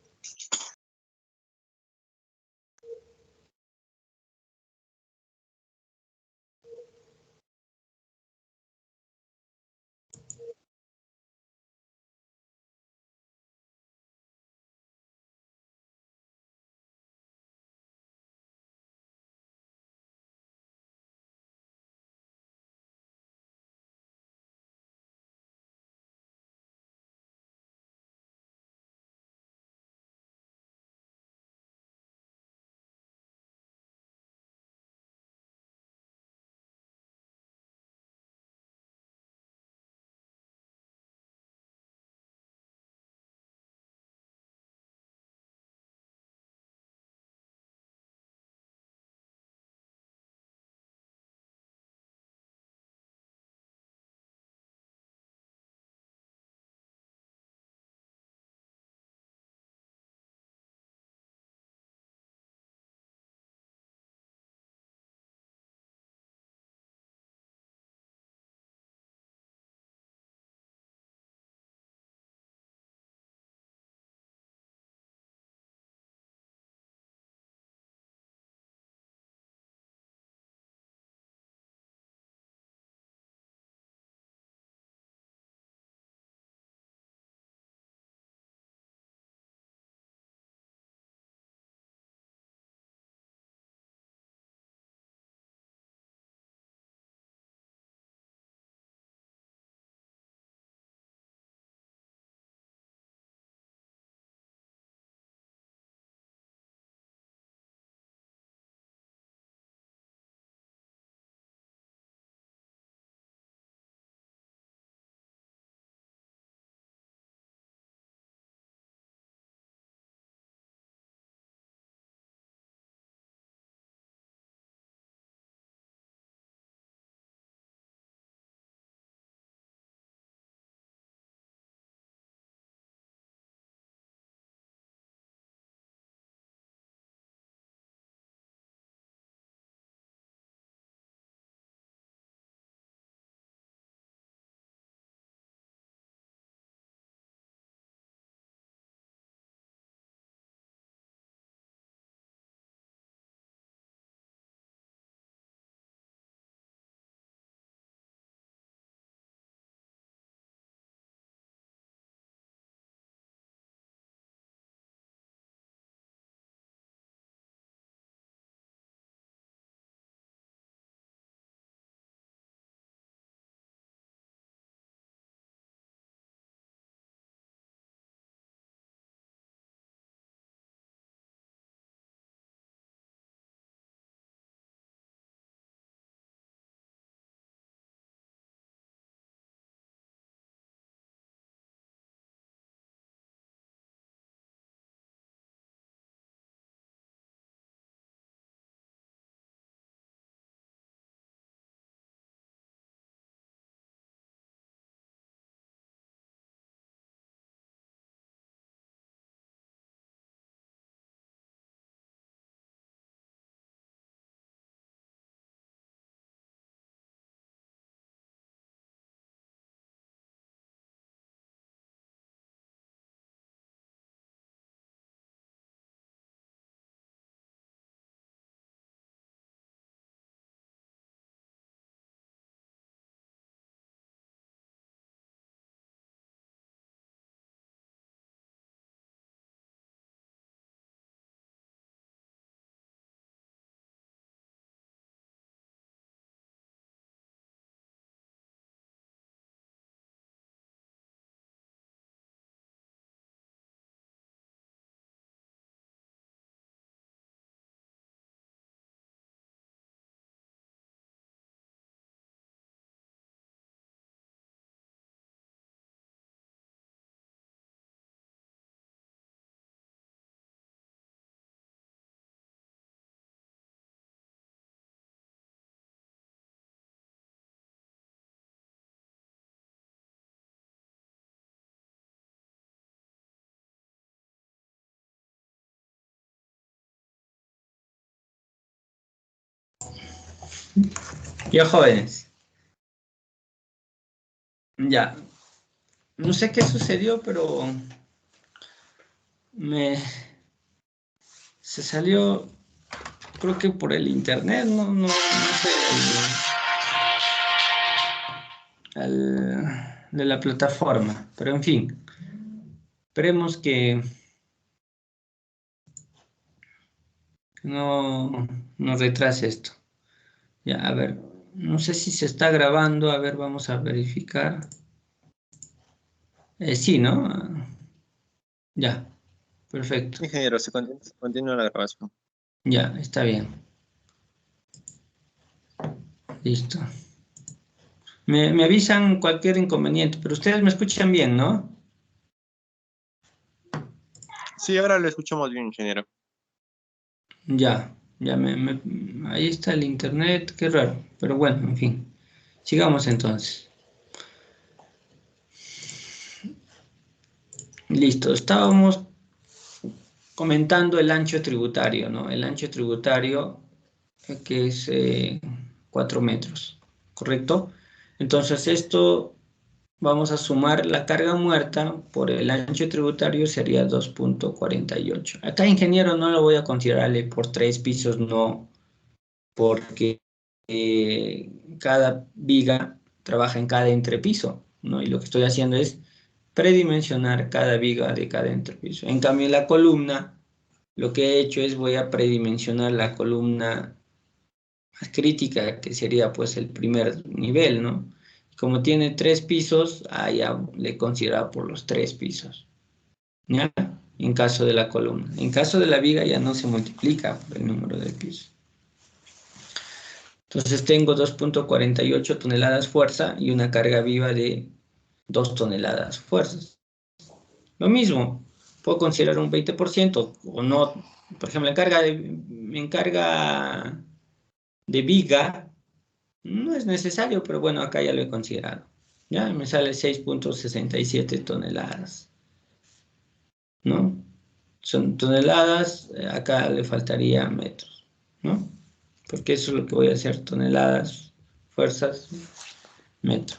A: Ya, jóvenes. Ya. No sé qué sucedió, pero se salió, creo que por el internet, no sé, de la plataforma. Pero en fin, esperemos que no retrase esto. Ya, a ver, no sé si se está grabando, a ver, vamos a verificar. Sí, ¿no? Ya, perfecto.
B: Ingeniero, se continúa la grabación.
A: Ya, está bien. Listo. Me avisan cualquier inconveniente, pero ustedes me escuchan bien, ¿no?
B: Sí, ahora lo escuchamos bien, ingeniero.
A: Ya, ahí está el internet, qué raro, pero bueno, en fin. Sigamos entonces. Listo, estábamos comentando el ancho tributario, ¿no? El ancho tributario que es 4 metros, ¿correcto? Entonces esto vamos a sumar la carga muerta por el ancho tributario, sería 2,48. Acá, ingeniero, no lo voy a considerarle por 3 pisos, no, porque cada viga trabaja en cada entrepiso, ¿no? Y lo que estoy haciendo es predimensionar cada viga de cada entrepiso. En cambio, en la columna, lo que he hecho es voy a predimensionar la columna más crítica, que sería pues el primer nivel, ¿no? Como tiene 3 pisos, ya le he considerado por los 3 pisos, ¿ya? En caso de la columna. En caso de la viga ya no se multiplica por el número de pisos. Entonces tengo 2,48 toneladas fuerza y una carga viva de 2 toneladas fuerzas. Lo mismo, puedo considerar un 20% o no. Por ejemplo, en carga de viga no es necesario, pero bueno, acá ya lo he considerado. Ya me sale 6,67 toneladas, ¿no? Son toneladas, acá le faltaría metros, ¿no? Porque eso es lo que voy a hacer, toneladas, fuerzas, metro.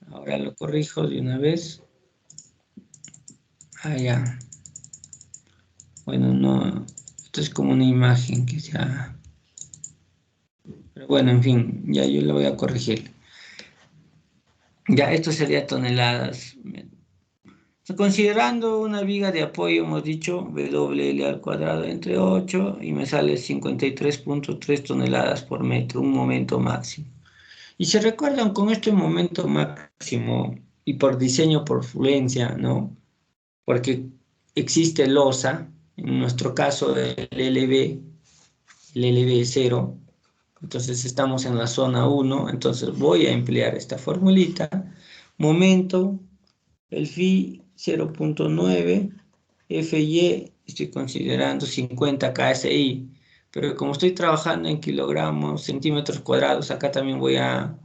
A: Ahora lo corrijo de una vez. Ya. Bueno, no, esto es como una imagen que sea... Pero bueno, en fin, ya yo lo voy a corregir. Ya, esto sería toneladas. Considerando una viga de apoyo, hemos dicho WL al cuadrado entre 8 y me sale 53,3 toneladas por metro, un momento máximo. Y se recuerdan con este momento máximo y por diseño por fluencia, ¿no? Porque existe losa, en nuestro caso el LB es 0, entonces estamos en la zona 1, entonces voy a emplear esta formulita, momento, el phi 0,9, FY, estoy considerando 50 KSI, pero como estoy trabajando en kilogramos, centímetros cuadrados, acá también voy a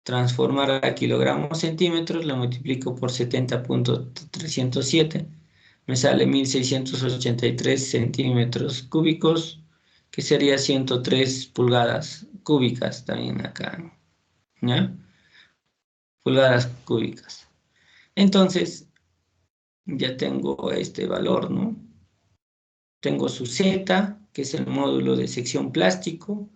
A: transformar a kilogramos centímetros, lo multiplico por 70,307, me sale 1.683 centímetros cúbicos, que sería 103 pulgadas cúbicas también acá, ¿ya? Pulgadas cúbicas. Entonces, ya tengo este valor, ¿no? Tengo su Z, que es el módulo de sección plástico,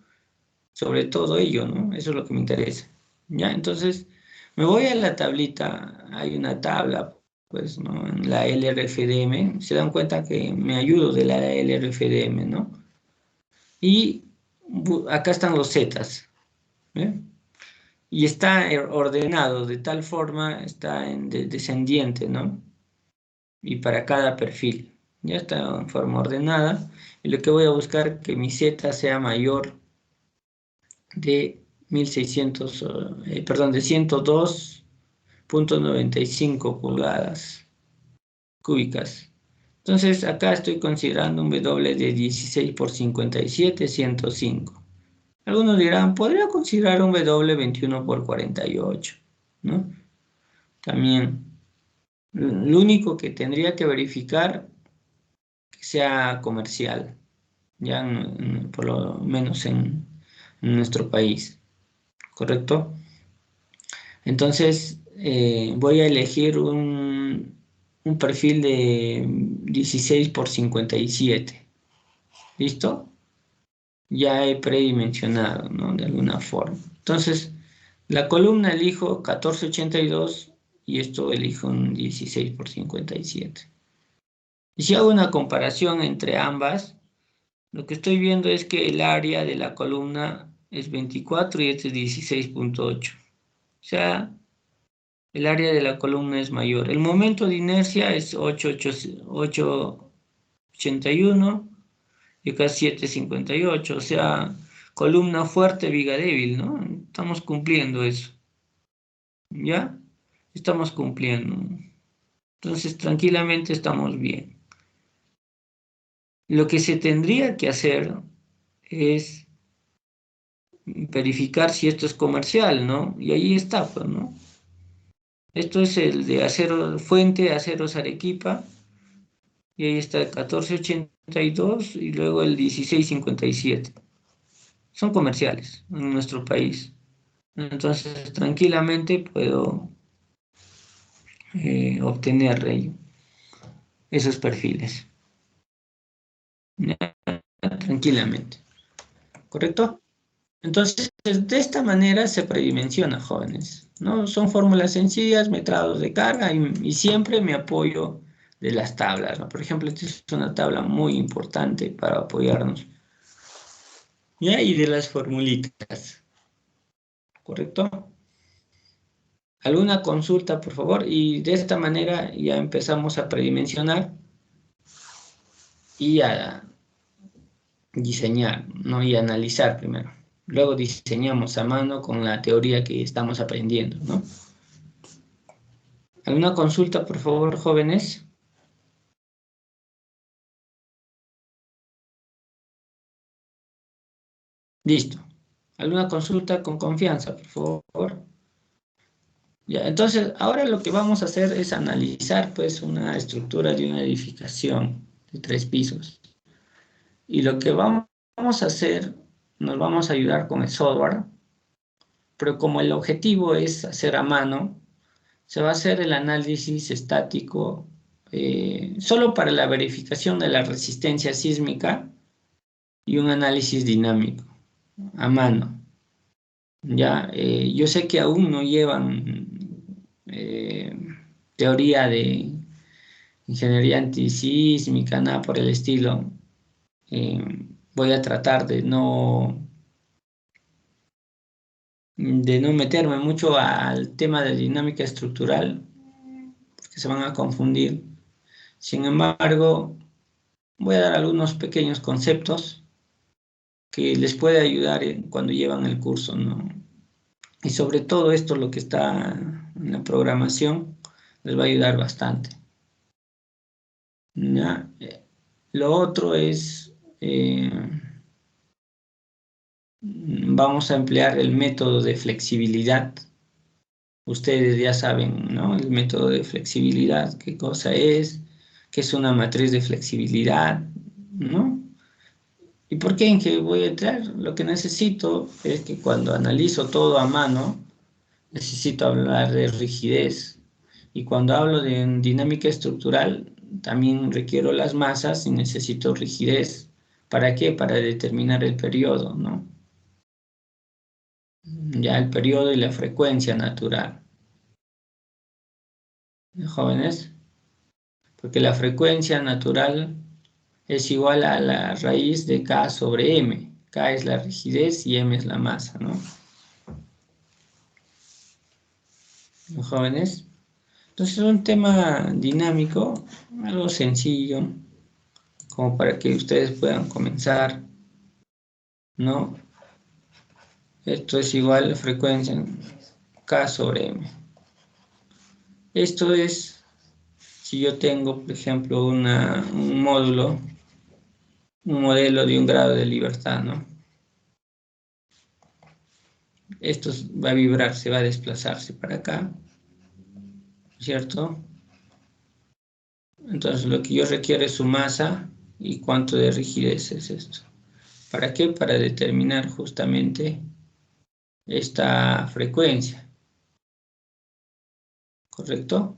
A: sobre todo ello, ¿no? Eso es lo que me interesa, ¿ya? Entonces, me voy a la tablita, hay una tabla, pues, ¿no? En la LRFDM, se dan cuenta que me ayudo de la LRFDM, ¿no? Y acá están los zetas, ¿eh? Y está ordenado de tal forma, está en descendiente, ¿no? Y para cada perfil, ya está en forma ordenada. Y lo que voy a buscar que mi Z sea mayor de 1600, perdón, de 102,95 pulgadas cúbicas. Entonces acá estoy considerando un W de 16 por 57, 105. Algunos dirán, podría considerar un W 21 por 48, ¿no? También, lo único que tendría que verificar que sea comercial, ya por lo menos en en nuestro país, ¿correcto? Entonces, voy a elegir un perfil de 16 por 57. ¿Listo? Ya he predimensionado, ¿no? De alguna forma. Entonces, la columna elijo 1482 y esto elijo un 16 por 57. Y si hago una comparación entre ambas, lo que estoy viendo es que el área de la columna es 24 y este es 16.8. O sea, el área de la columna es mayor. El momento de inercia es 881 y acá 758. O sea, columna fuerte, viga débil, ¿no? Estamos cumpliendo eso. ¿Ya? Estamos cumpliendo. Entonces, tranquilamente estamos bien. Lo que se tendría que hacer es verificar si esto es comercial, ¿no? Y ahí está, pues, ¿no? Esto es el de acero, fuente de aceros Arequipa, y ahí está el 1482 y luego el 1657. Son comerciales en nuestro país. Entonces, tranquilamente puedo obtener esos perfiles. ¿Ya? Tranquilamente. ¿Correcto? Entonces, de esta manera se predimensiona, jóvenes, ¿no? Son fórmulas sencillas, metrados de carga y siempre me apoyo de las tablas, ¿no? Por ejemplo, esta es una tabla muy importante para apoyarnos. ¿Ya? Y de las formulitas, ¿correcto? ¿Alguna consulta, por favor? Y de esta manera ya empezamos a predimensionar y a diseñar, ¿no? Y analizar primero. Luego diseñamos a mano con la teoría que estamos aprendiendo, ¿no? ¿Alguna consulta, por favor, jóvenes? Listo. ¿Alguna consulta con confianza, por favor? Ya, entonces, ahora lo que vamos a hacer es analizar, pues, una estructura de una edificación de 3 pisos. Y lo que vamos a hacer, nos vamos a ayudar con el software, pero como el objetivo es hacer a mano, se va a hacer el análisis estático solo para la verificación de la resistencia sísmica y un análisis dinámico a mano. Ya, yo sé que aún no llevan teoría de ingeniería antisísmica, nada por el estilo. Voy a tratar de no meterme mucho al tema de dinámica estructural, porque se van a confundir. Sin embargo, voy a dar algunos pequeños conceptos que les puede ayudar cuando llevan el curso, ¿no? Y sobre todo esto, lo que está en la programación, les va a ayudar bastante. ¿Ya? Lo otro es, vamos a emplear el método de flexibilidad. Ustedes ya saben, ¿no? El método de flexibilidad, qué cosa es, qué es una matriz de flexibilidad, ¿no? ¿Y por qué en qué voy a entrar? Lo que necesito es que cuando analizo todo a mano, necesito hablar de rigidez. Y cuando hablo de dinámica estructural, también requiero las masas y necesito rigidez. ¿Para qué? Para determinar el periodo, ¿no? Ya el periodo y la frecuencia natural. Jóvenes, porque la frecuencia natural es igual a la raíz de K sobre M. K es la rigidez y M es la masa, ¿no? Jóvenes. Entonces es un tema dinámico, algo sencillo, como para que ustedes puedan comenzar, ¿no? Esto es igual a frecuencia K sobre M. Esto es, si yo tengo, por ejemplo, un módulo, un modelo de un grado de libertad, ¿no? Esto va a vibrar, se va a desplazarse para acá, ¿cierto? Entonces lo que yo requiero es su masa y cuánto de rigidez es esto. ¿Para qué? Para determinar justamente esta frecuencia, ¿correcto?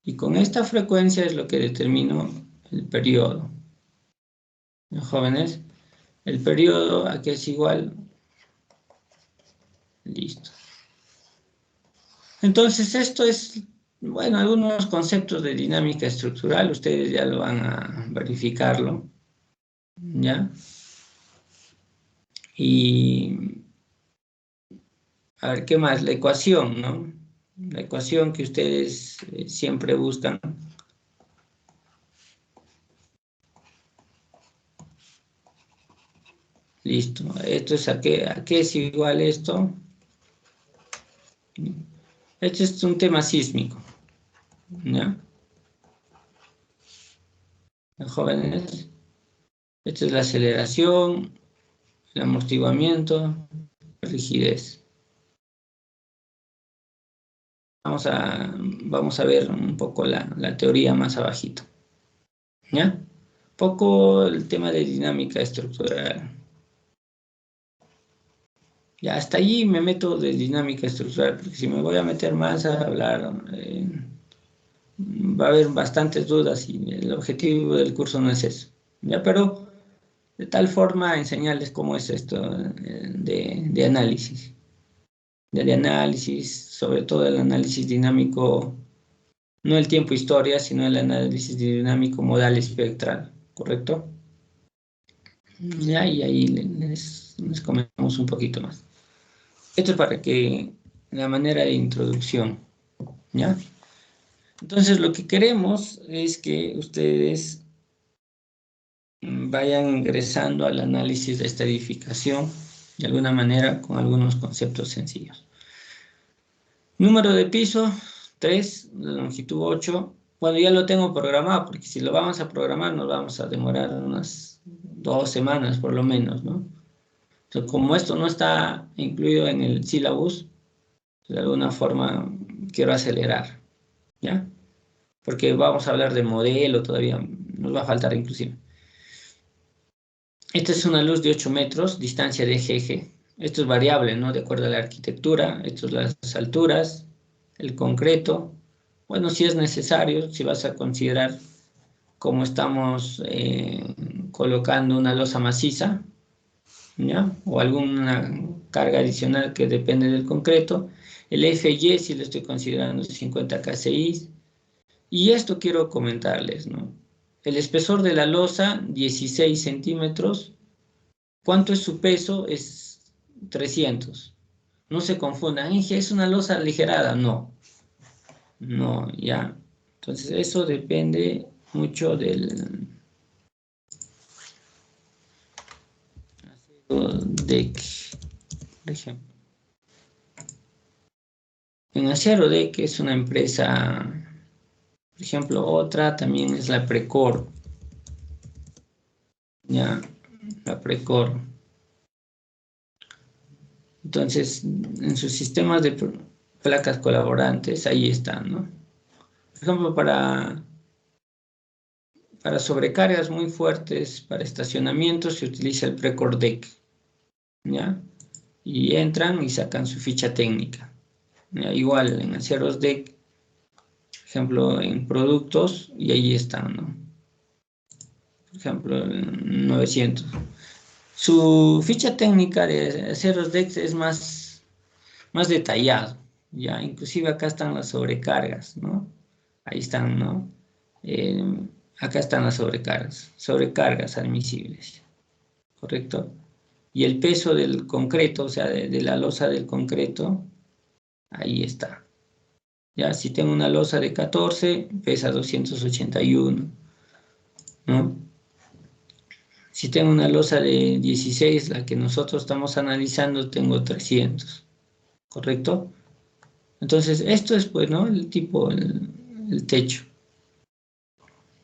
A: Y con esta frecuencia es lo que determino el periodo. Jóvenes, el periodo aquí es igual, listo. Entonces esto es, bueno, algunos conceptos de dinámica estructural, ustedes ya lo van a verificarlo, ¿ya? Y a ver, ¿qué más? La ecuación, ¿no? La ecuación que ustedes siempre buscan. Listo. Esto es ¿a qué es igual esto? Este es un tema sísmico, ¿ya? Jóvenes, esta es la aceleración, el amortiguamiento, la rigidez. Vamos a ver un poco la teoría más abajito, ¿ya? Poco el tema de dinámica estructural. Ya hasta allí me meto de dinámica estructural, porque si me voy a meter más a hablar, va a haber bastantes dudas y el objetivo del curso no es eso, ¿ya? Pero de tal forma enseñarles cómo es esto de análisis, de análisis, sobre todo el análisis dinámico, no el tiempo-historia, sino el análisis dinámico modal espectral, ¿correcto? Ya, y ahí les comentamos un poquito más. Esto es para que la manera de introducción, ¿ya? Entonces lo que queremos es que ustedes vayan ingresando al análisis de estadificación de alguna manera con algunos conceptos sencillos. Número de piso, 3, de longitud 8. Bueno, ya lo tengo programado, porque si lo vamos a programar nos vamos a demorar unas 2 semanas por lo menos, ¿no? Entonces, como esto no está incluido en el syllabus, de alguna forma quiero acelerar, ¿ya? Porque vamos a hablar de modelo todavía, nos va a faltar inclusive. Esta es una luz de 8 metros, distancia de eje. Esto es variable, ¿no? De acuerdo a la arquitectura. Esto es las alturas, el concreto. Bueno, si es necesario, si vas a considerar cómo estamos colocando una losa maciza, ¿ya? O alguna carga adicional que depende del concreto. El FY, si lo estoy considerando 50 kCi. Y esto quiero comentarles, ¿no? El espesor de la losa, 16 centímetros. ¿Cuánto es su peso? Es 300. No se confundan. ¿Es una losa aligerada? No. No, ya. Entonces, eso depende mucho del deck, por ejemplo. En Acero Deck es una empresa, por ejemplo, otra también es la Precor. Ya, la Precor. Entonces, en sus sistemas de placas colaborantes, ahí están, ¿no? Por ejemplo, para sobrecargas muy fuertes, para estacionamiento, se utiliza el Precor Deck, ¿ya? Y entran y sacan su ficha técnica. ¿Ya? Igual en Aceros Deck, por ejemplo, en productos, y ahí están, ¿no? Por ejemplo, en 900. Su ficha técnica de Aceros Deck es más detallado, ¿ya? Inclusive acá están las sobrecargas, ¿no? Ahí están, ¿no? Acá están las sobrecargas admisibles, ¿correcto? Y el peso del concreto, o sea, de la losa del concreto, ahí está. Ya, si tengo una losa de 14, pesa 281, ¿no? Si tengo una losa de 16, la que nosotros estamos analizando, tengo 300, ¿correcto? Entonces, esto es, pues, ¿no? El tipo, el techo.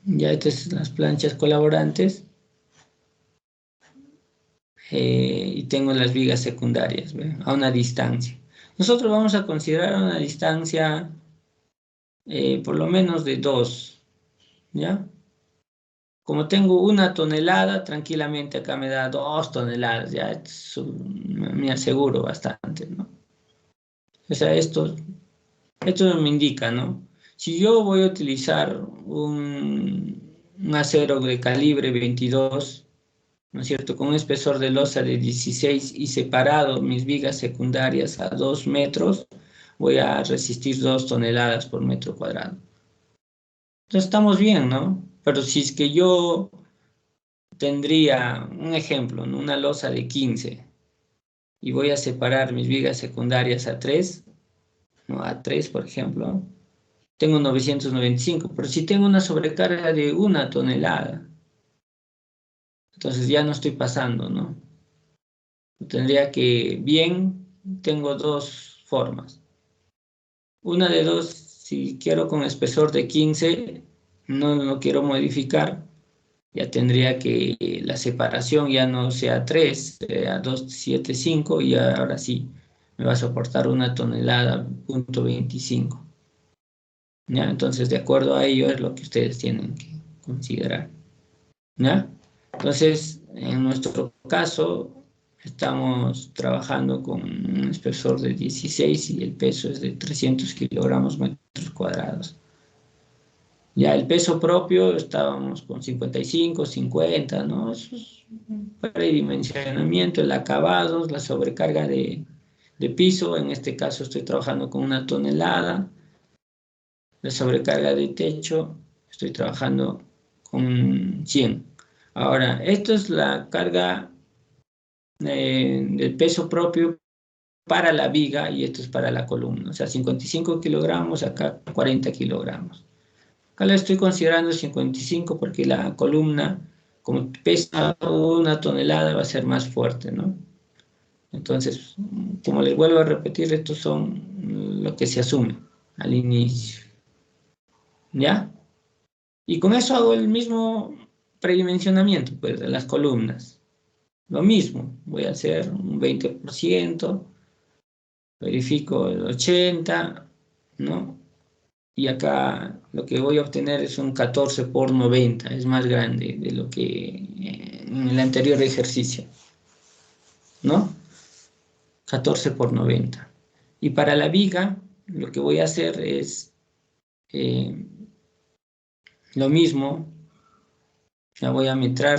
A: Ya estas son las planchas colaborantes. Y tengo las vigas secundarias, ¿ve? A una distancia. Nosotros vamos a considerar una distancia por lo menos de 2, ¿ya? como tengo 1 tonelada, tranquilamente acá me da 2 toneladas, ya me aseguro bastante, ¿no? O sea, esto me indica, ¿no? Si yo voy a utilizar un acero de calibre 22, ¿no es cierto?, con un espesor de losa de 16 y separado mis vigas secundarias a 2 metros, voy a resistir 2 toneladas por metro cuadrado. Entonces estamos bien, ¿no? Pero si es que yo tendría un ejemplo, ¿no?, una losa de 15 y voy a separar mis vigas secundarias a 3, ¿no?, a 3, por ejemplo, tengo 995, pero si tengo una sobrecarga de 1 tonelada, entonces ya no estoy pasando, ¿no? Tendría que, bien, tengo dos formas. Una de dos, si quiero con espesor de 15, no lo quiero modificar, ya tendría que la separación ya no sea 3, sea 275, y ahora sí me va a soportar 1 tonelada, punto 25. ¿Ya? Entonces, de acuerdo a ello es lo que ustedes tienen que considerar. ¿Ya? Entonces, en nuestro caso, estamos trabajando con un espesor de 16 y el peso es de 300 kilogramos metros cuadrados. Ya el peso propio estábamos con 55, 50, ¿no? Eso es un predimensionamiento, el acabado, la sobrecarga de piso. En este caso estoy trabajando con 1 tonelada. La sobrecarga de techo, estoy trabajando con 100. Ahora, esto es la carga del peso propio para la viga y esto es para la columna. O sea, 55 kilogramos, acá 40 kilogramos. Acá la estoy considerando 55 porque la columna, como pesa 1 tonelada, va a ser más fuerte, ¿no? Entonces, como les vuelvo a repetir, estos son lo que se asume al inicio. ¿Ya? Y con eso hago el mismo predimensionamiento, pues, de las columnas. Lo mismo, voy a hacer un 20%, verifico el 80%, ¿no? Y acá lo que voy a obtener es un 14 por 90, es más grande de lo que en el anterior ejercicio, ¿no? 14 por 90. Y para la viga, lo que voy a hacer es lo mismo, la voy a metrar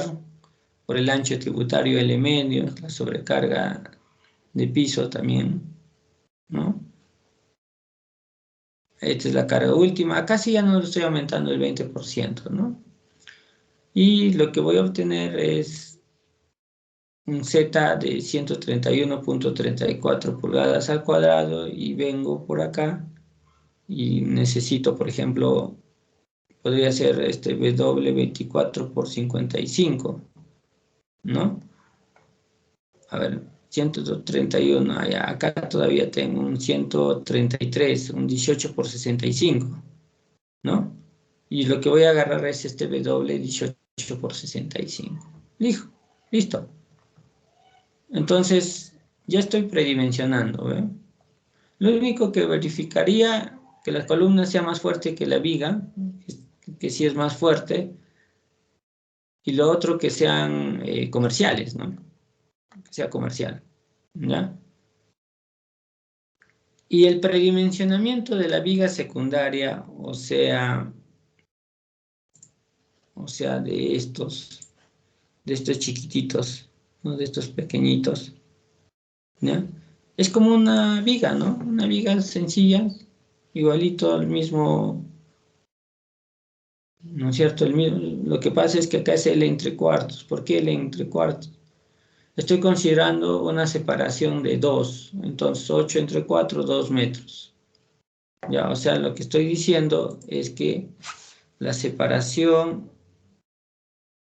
A: por el ancho tributario L medio, la sobrecarga de piso también, ¿no? Esta es la carga última. Acá sí ya no lo estoy aumentando el 20%, ¿no? Y lo que voy a obtener es un Z de 131.34 pulgadas al cuadrado y vengo por acá y necesito, por ejemplo, podría ser este W24 por 55, ¿no? A ver, 131, acá todavía tengo un 133, un 18 por 65, ¿no? Y lo que voy a agarrar es este W18 por 65. Listo. Entonces, ya estoy predimensionando, ¿ve? Lo único que verificaría que la columna sea más fuerte que la viga, que sí es más fuerte, y lo otro que sean comerciales, ¿no? Que sea comercial, ¿ya? Y el predimensionamiento de la viga secundaria, o sea, de estos chiquititos, ¿no? De estos pequeñitos, ¿ya? Es como una viga, ¿no? Una viga sencilla, igualito al mismo, ¿no es cierto? Lo que pasa es que acá es L entre cuartos. ¿Por qué L entre cuartos? Estoy considerando una separación de 2, entonces 8 entre 4, 2 metros. Ya, o sea, lo que estoy diciendo es que la separación,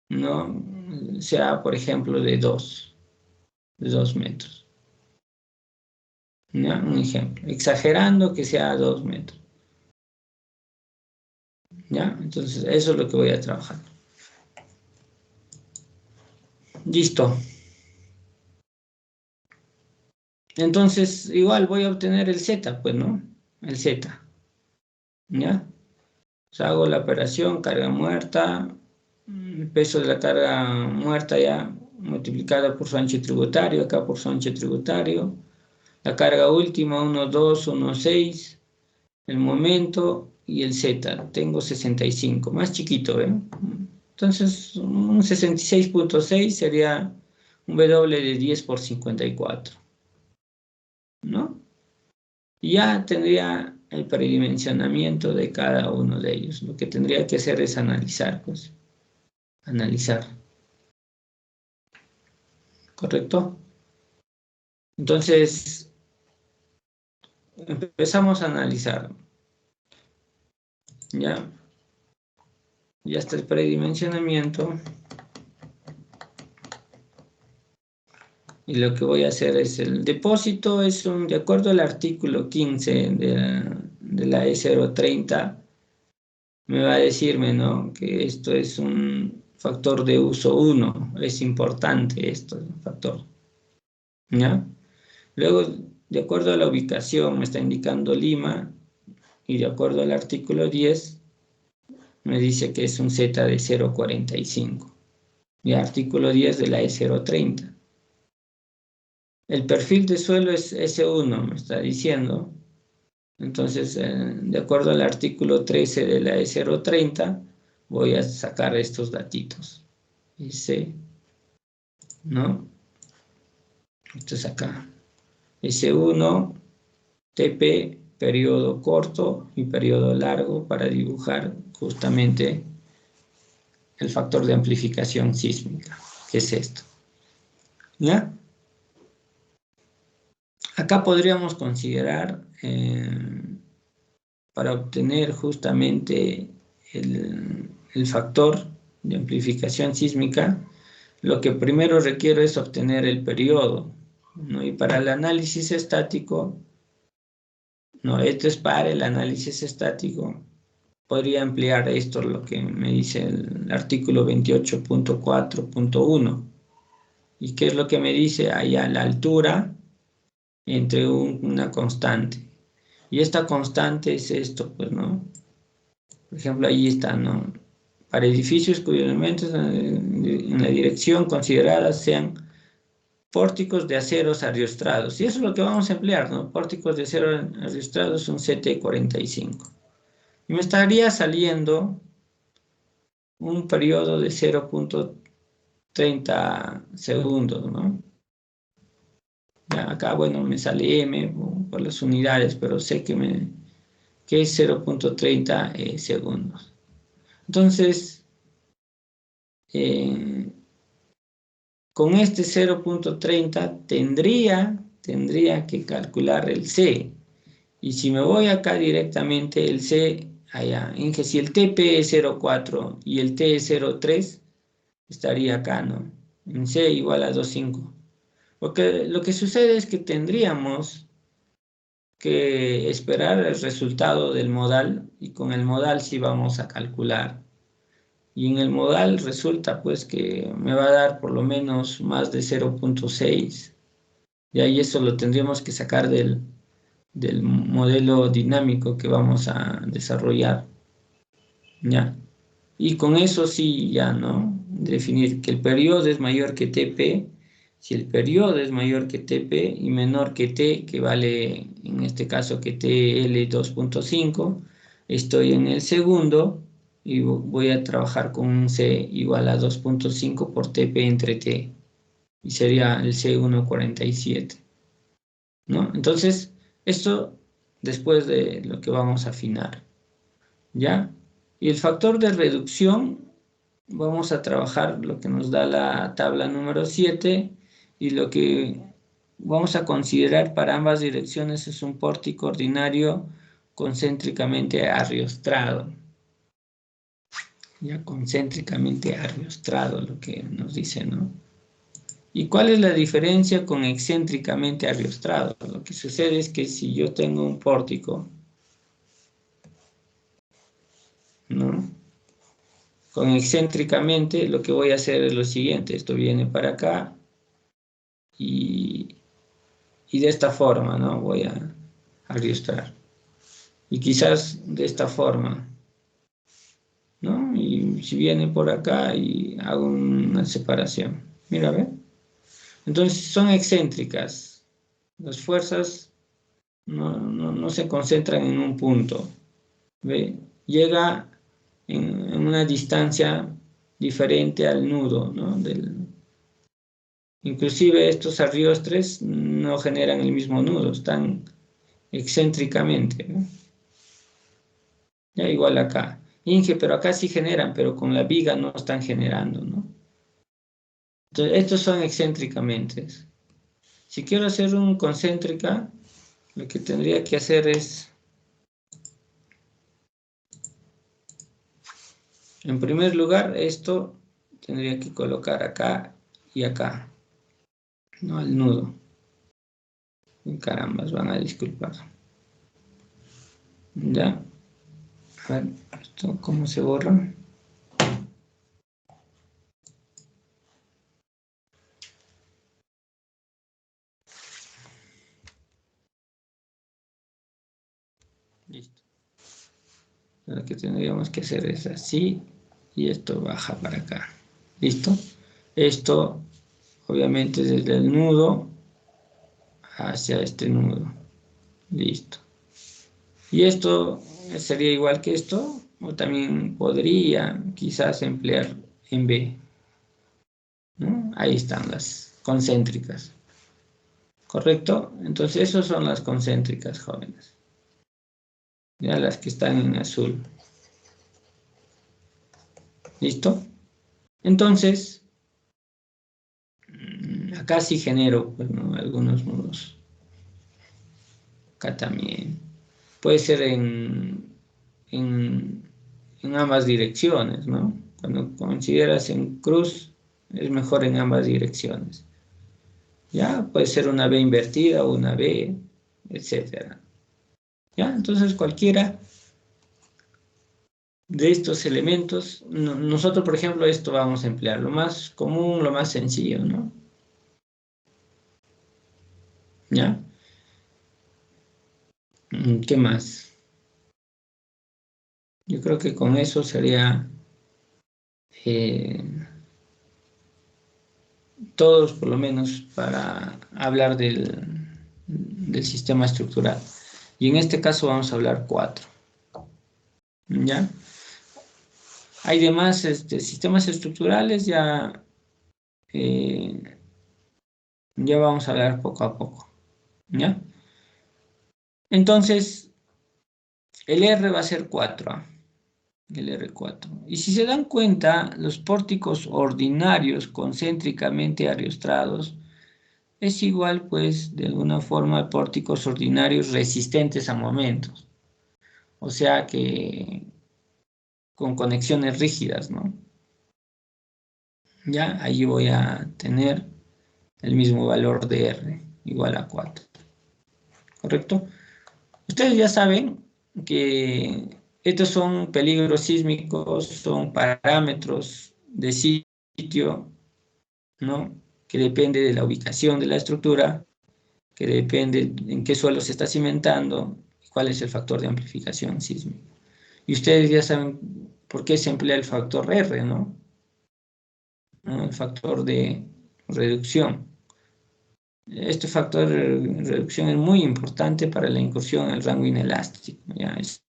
A: ¿no?, sea, por ejemplo, de 2 metros. ¿Ya? Un ejemplo, exagerando que sea 2 metros. ¿Ya? Entonces, eso es lo que voy a trabajar. Listo. Entonces, igual voy a obtener el Z, pues, ¿no? El Z. ¿Ya? O sea, hago la operación, carga muerta, el peso de la carga muerta ya multiplicada por su ancho tributario, acá por su ancho tributario, la carga última 1,2, 1,6, el momento y el Z, tengo 65, más chiquito, ¿eh? Entonces, un 66,6 sería un W de 10 por 54, ¿no? Y ya tendría el predimensionamiento de cada uno de ellos. Lo que tendría que hacer es analizar, pues, analizar, ¿correcto? Entonces, empezamos a analizar, ¿ya? Ya está el predimensionamiento. Y lo que voy a hacer es el depósito, de acuerdo al artículo 15 de la E030, me va a decirme, ¿no?, que esto es un factor de uso 1, es importante esto, factor, ¿ya? Luego, de acuerdo a la ubicación, me está indicando Lima, y de acuerdo al artículo 10, me dice que es un Z de 0,45, y artículo 10 de la E030. El perfil de suelo es S1, me está diciendo. Entonces, de acuerdo al artículo 13 de la E030, voy a sacar estos datitos. S, ¿no? Esto es acá. S1, TP, periodo corto y periodo largo para dibujar justamente el factor de amplificación sísmica, que es esto. ¿Ya? Acá podríamos considerar, para obtener justamente el factor de amplificación sísmica, lo que primero requiero es obtener el periodo, ¿no? Y para el análisis estático, no, esto es para el análisis estático, podría ampliar esto, lo que me dice el artículo 28.4.1. ¿Y qué es lo que me dice? Allá la altura entre una constante. Y esta constante es esto, pues, ¿no? Por ejemplo, ahí está, ¿no? Para edificios cuyos elementos en la dirección consideradas sean pórticos de aceros arriostrados. Y eso es lo que vamos a emplear, ¿no? Pórticos de acero arriostrados, un CT45. Y me estaría saliendo un periodo de 0,30 segundos, ¿no? Ya acá, bueno, me sale M por las unidades, pero sé que es 0,30 segundos. Entonces, con este 0,30 tendría que calcular el C. Y si me voy acá directamente, el C, allá, si el TP es 0,4 y el T es 0,3, estaría acá, ¿no? En C igual a 2,5. Porque lo que sucede es que tendríamos que esperar el resultado del modal, y con el modal sí vamos a calcular. Y en el modal resulta pues que me va a dar por lo menos más de 0,6. Y ahí eso lo tendríamos que sacar del modelo dinámico que vamos a desarrollar. ¿Ya? Y con eso sí, ya, ¿no? Definir que el periodo es mayor que TP. Si el periodo es mayor que TP y menor que T, que vale en este caso que TL 2,5, estoy en el segundo y voy a trabajar con un C igual a 2,5 por TP entre T. Y sería el C 1,47. ¿No? Entonces, esto después de lo que vamos a afinar. ¿Ya? Y el factor de reducción, vamos a trabajar lo que nos da la tabla número 7, y lo que vamos a considerar para ambas direcciones es un pórtico ordinario concéntricamente arriostrado. Ya, concéntricamente arriostrado, lo que nos dice, ¿no? ¿Y cuál es la diferencia con excéntricamente arriostrado? Lo que sucede es que si yo tengo un pórtico, ¿no?, con excéntricamente, lo que voy a hacer es lo siguiente: esto viene para acá y de esta forma, ¿no?, voy a arriostrar. Y quizás de esta forma, ¿no? Y si viene por acá y hago una separación. Mira, ¿ve? Entonces son excéntricas. Las fuerzas no se concentran en un punto. ¿Ve? Llega en una distancia diferente al nudo, ¿no? Inclusive estos arriostres no generan el mismo nudo, están excéntricamente, ¿no? Ya igual acá. Inge, pero acá sí generan, pero con la viga no están generando, ¿no? Entonces, estos son excéntricamente. Si quiero hacer un concéntrica, lo que tendría que hacer es, en primer lugar, esto tendría que colocar acá y acá, ¿no? Al nudo. Carambas, van a disculpar. ¿Ya? A ver, ¿esto cómo se borra? Listo. Lo que tendríamos que hacer es así y esto baja para acá. ¿Listo? Esto, obviamente, desde el nudo hacia este nudo. Listo. Y esto sería igual que esto, o también podría quizás emplear en B, ¿no? Ahí están las concéntricas. ¿Correcto? Entonces, esas son las concéntricas, jóvenes. Ya las que están en azul. ¿Listo? Entonces, acá sí genero, pues, ¿no? Algunos nudos. Acá también. Puede ser en ambas direcciones, ¿no? Cuando consideras en cruz, es mejor en ambas direcciones. ¿Ya? Puede ser una B invertida o una B, etcétera. ¿Ya? Entonces cualquiera de estos elementos, nosotros por ejemplo esto vamos a emplear, lo más común, lo más sencillo, ¿no? ¿Ya? ¿Qué más? Yo creo que con eso sería todos por lo menos para hablar del sistema estructural. Y en este caso vamos a hablar 4. ¿Ya? Hay demás sistemas estructurales, eh, ya vamos a hablar poco a poco. ¿Ya? Entonces, el R va a ser 4. El R4. Y si se dan cuenta, los pórticos ordinarios concéntricamente ariostrados es igual, pues, de alguna forma a pórticos ordinarios resistentes a momentos. O sea que con conexiones rígidas, ¿no? Ya, ahí voy a tener el mismo valor de R, igual a 4. ¿Correcto? Ustedes ya saben que estos son peligros sísmicos, son parámetros de sitio, ¿no? Que depende de la ubicación de la estructura, que depende en qué suelo se está cimentando, y cuál es el factor de amplificación sísmica. Y ustedes ya saben por qué se emplea el factor R, ¿no? El factor de reducción. Este factor de reducción es muy importante para la incursión en el rango inelástico. ¿Ya? Eso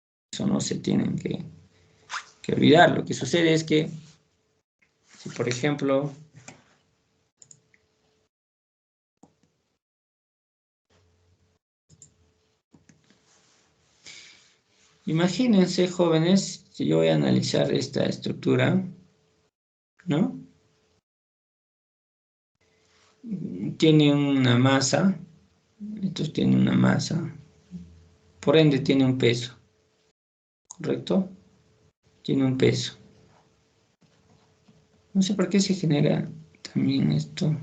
A: no se tienen que olvidar. Lo que sucede es que, si por ejemplo, imagínense, jóvenes, si yo voy a analizar esta estructura, ¿no? Tiene una masa, entonces tiene una masa, por ende tiene un peso, ¿correcto? Tiene un peso. No sé por qué se genera también esto.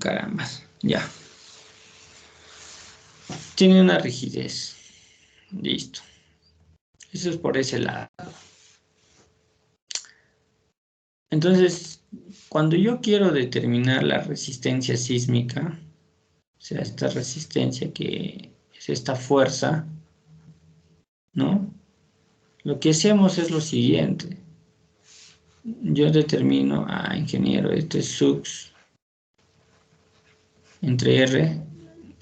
A: Carambas, ya. Tiene una rigidez. Listo. Eso es por ese lado. Entonces, cuando yo quiero determinar la resistencia sísmica, o sea, esta resistencia que es esta fuerza, ¿no? Lo que hacemos es lo siguiente. Yo determino, ingeniero, esto es sux entre R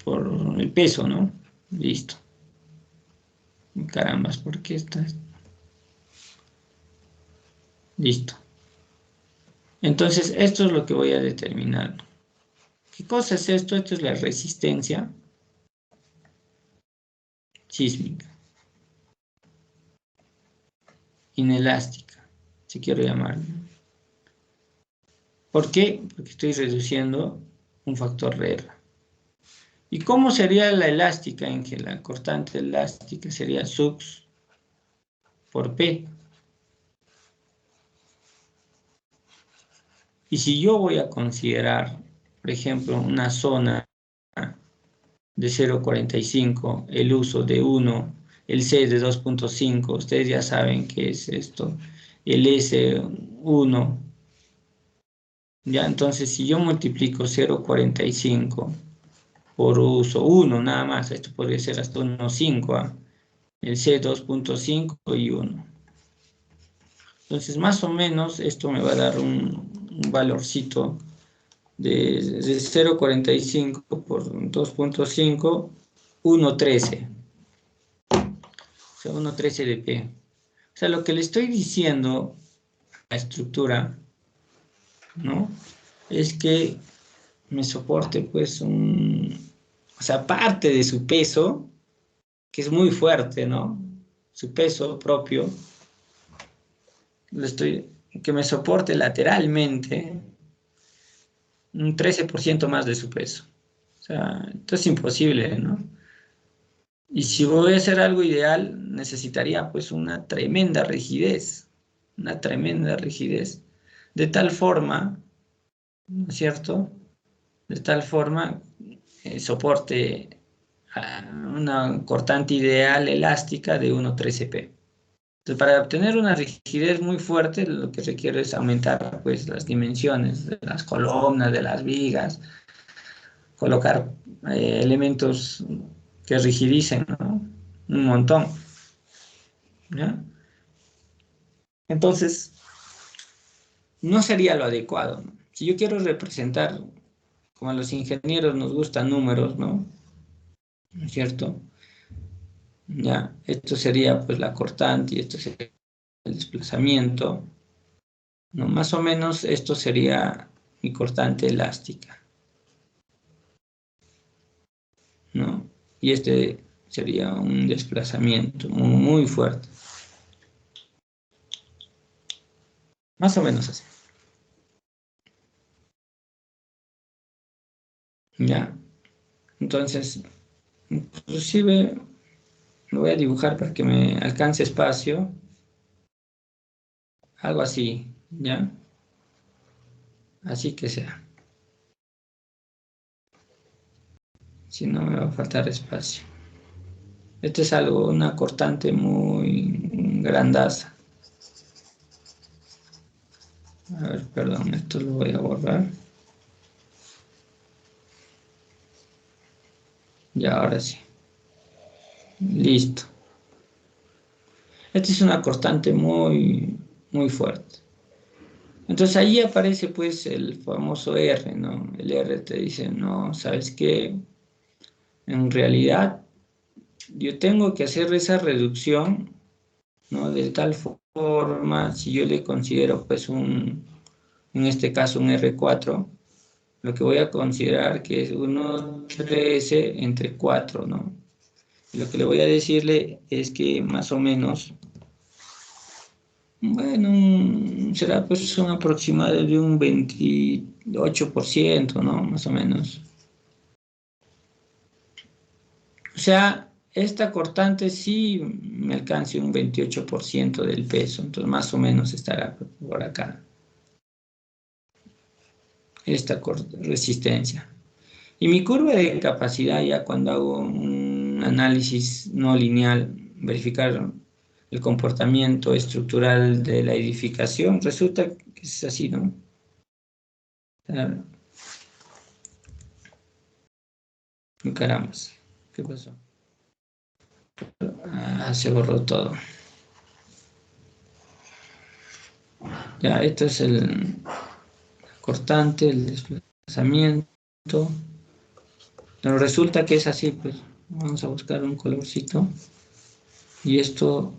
A: por el peso, ¿no? Listo. Carambas, ¿por qué está? Listo. Entonces, esto es lo que voy a determinar. ¿Qué cosa es esto? Esto es la resistencia sísmica, inelástica, si quiero llamarlo. ¿Por qué? Porque estoy reduciendo un factor R. ¿Y cómo sería la elástica, Ángel? La cortante elástica sería sux por P. Y si yo voy a considerar, por ejemplo, una zona de 0,45, el uso de 1, el C de 2,5, ustedes ya saben qué es esto, el S1, ya, entonces si yo multiplico 0,45 por uso 1 nada más, esto podría ser hasta 1,5, el C 2,5 y 1. Entonces más o menos esto me va a dar un valorcito de 0,45 por 2,5, 1,13. O sea, 1,13 de P. O sea, lo que le estoy diciendo a la estructura, ¿no? Es que me soporte, pues, o sea, parte de su peso, que es muy fuerte, ¿no? Su peso propio, que me soporte lateralmente un 13% más de su peso. O sea, esto es imposible, ¿no? Y si voy a hacer algo ideal, necesitaría pues una tremenda rigidez, de tal forma, ¿no es cierto? De tal forma soporte una cortante ideal elástica de 1,13 P. Entonces, para obtener una rigidez muy fuerte, lo que requiero es aumentar pues las dimensiones de las columnas, de las vigas, colocar elementos que rigidicen, ¿no? Un montón, ¿ya? Entonces, no sería lo adecuado, ¿no? Si yo quiero representar, como a los ingenieros nos gustan números, ¿no? ¿No es cierto? Ya, esto sería pues la cortante y esto sería el desplazamiento, ¿no? Más o menos esto sería mi cortante elástica, ¿no? Y este sería un desplazamiento muy, muy fuerte. Más o menos así. Ya, entonces, inclusive lo voy a dibujar para que me alcance espacio, algo así, ¿ya? Así que sea, si no me va a faltar espacio. Este es algo, una cortante muy grandaza. A ver, perdón, esto lo voy a borrar. Ya, ahora sí. Listo. Esta es una cortante muy, muy fuerte. Entonces ahí aparece pues el famoso R, ¿no? El R te dice, no, ¿sabes qué? En realidad yo tengo que hacer esa reducción, ¿no? De tal forma, si yo le considero pues en este caso un R4, lo que voy a considerar que es 1,13 entre 4, ¿no? Y lo que le voy a decirle es que más o menos, bueno, será pues un aproximado de un 28%, ¿no? Más o menos. O sea, esta cortante sí me alcance un 28% del peso, entonces más o menos estará por acá, esta resistencia. Y mi curva de capacidad, ya cuando hago un análisis no lineal, verificar el comportamiento estructural de la edificación, resulta que es así, ¿no? Caramba, ¿qué pasó? Se borró todo. Ya, esto es el cortante, el desplazamiento. Pero resulta que es así, pues vamos a buscar un colorcito. Y esto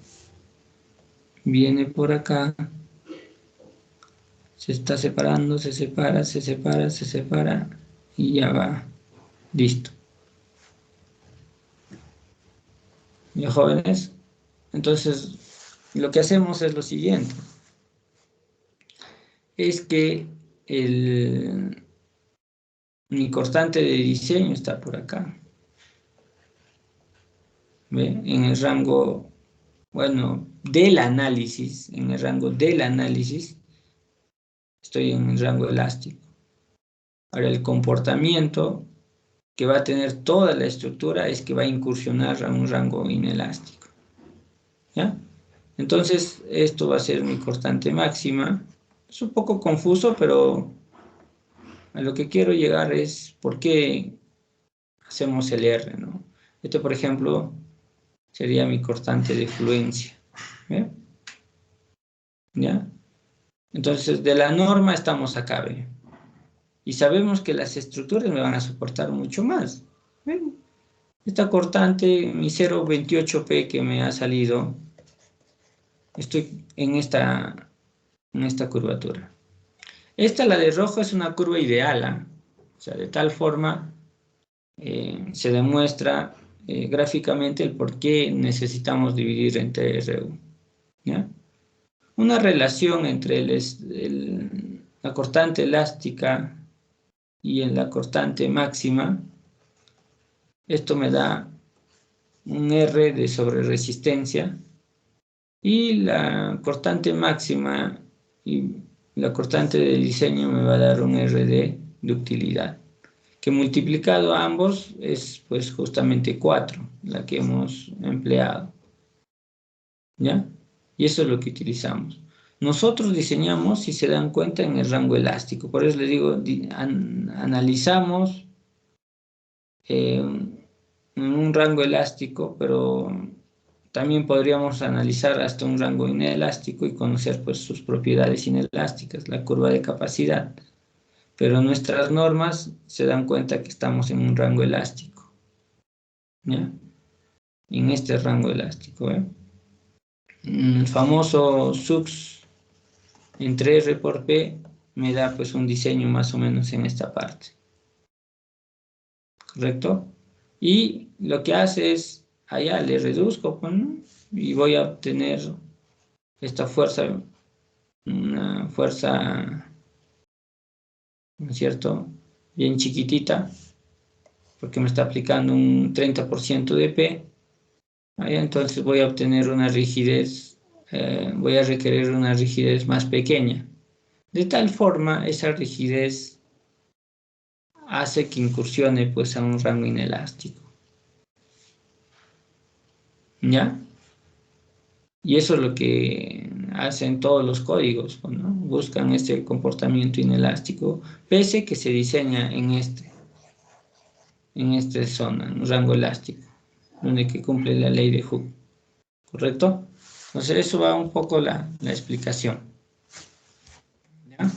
A: viene por acá. Se está separando, se separa, se separa, se separa. Y ya va. Listo. ¿Ya, jóvenes? Entonces, lo que hacemos es lo siguiente. Es que mi constante de diseño está por acá. ¿Ve? En el rango, bueno, del análisis, en el rango del análisis, estoy en el rango elástico. Ahora, el comportamiento que va a tener toda la estructura es que va a incursionar a un rango inelástico. ¿Ya? Entonces, esto va a ser mi constante máxima. Es un poco confuso, pero a lo que quiero llegar es por qué hacemos el R, ¿no? Este, por ejemplo, sería mi constante de fluencia. ¿Ve? ¿Ya? Entonces, de la norma estamos acá, ¿ve? Y sabemos que las estructuras me van a soportar mucho más. ¿Ve? Esta cortante, mi 0.28P que me ha salido, estoy en esta curvatura. Esta, la de rojo, es una curva ideal, ¿eh? O sea, de tal forma se demuestra gráficamente el por qué necesitamos dividir entre RU. ¿Ya? Una relación entre la cortante elástica y en la cortante máxima, esto me da un R de sobreresistencia y la cortante máxima y la cortante de diseño me va a dar un R de ductilidad, que multiplicado a ambos es pues justamente 4, la que hemos empleado. ¿Ya? Y eso es lo que utilizamos. Nosotros diseñamos, si se dan cuenta, en el rango elástico. Por eso les digo, analizamos en un rango elástico, pero también podríamos analizar hasta un rango inelástico y conocer pues sus propiedades inelásticas, la curva de capacidad. Pero nuestras normas se dan cuenta que estamos en un rango elástico. ¿Ya? En este rango elástico. El famoso SUX entre R por P me da pues un diseño más o menos en esta parte. ¿Correcto? Y lo que hace es, allá le reduzco, ¿no? Y voy a obtener esta fuerza, una fuerza, ¿no es cierto?, bien chiquitita, porque me está aplicando un 30% de P. Allá entonces voy a obtener una rigidez, voy a requerir una rigidez más pequeña. De tal forma, esa rigidez hace que incursione pues a un rango inelástico. ¿Ya? Y eso es lo que hacen todos los códigos, ¿no? Buscan este comportamiento inelástico, pese que se diseña en esta zona, en un rango elástico, donde que cumple la ley de Hooke. ¿Correcto? Entonces eso va un poco la explicación. ¿Ya?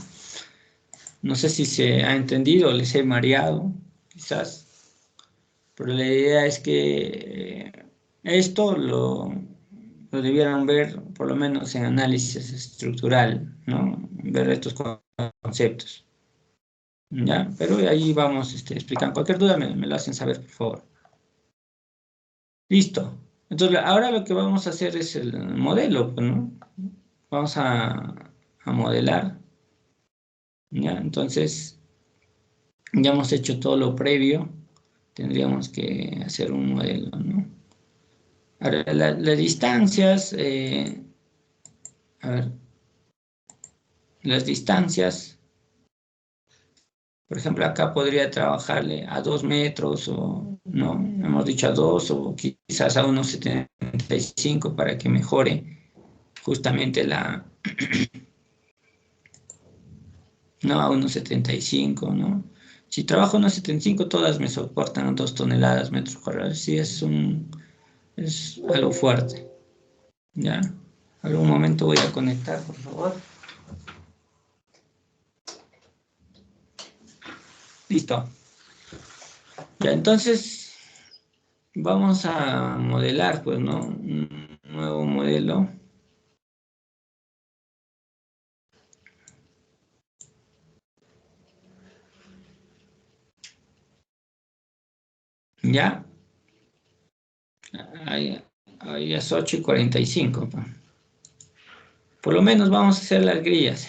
A: No sé si se ha entendido, les he mareado, quizás, pero la idea es que esto lo debieran ver por lo menos en análisis estructural, ¿no? Ver estos conceptos. ¿Ya? Pero ahí vamos explicando. Cualquier duda me lo hacen saber, por favor. Listo. Entonces, ahora lo que vamos a hacer es el modelo, ¿no? Vamos a modelar. ¿Ya? Entonces, ya hemos hecho todo lo previo. Tendríamos que hacer un modelo, ¿no? Ahora, las distancias, a ver, las distancias, por ejemplo, acá podría trabajarle a 2 metros o, no, hemos dicho a 2 o quizás a 1,75 para que mejore justamente no, a 1,75, ¿no? Si trabajo 1,75, todas me soportan 2 toneladas metros cuadrados. Sí, es algo fuerte, ¿ya? Algún momento voy a conectar, por favor. Listo. Ya, entonces vamos a modelar, pues, ¿no? Un nuevo modelo. Ya. Ahí es 8:45. Pa. Por lo menos vamos a hacer las grillas.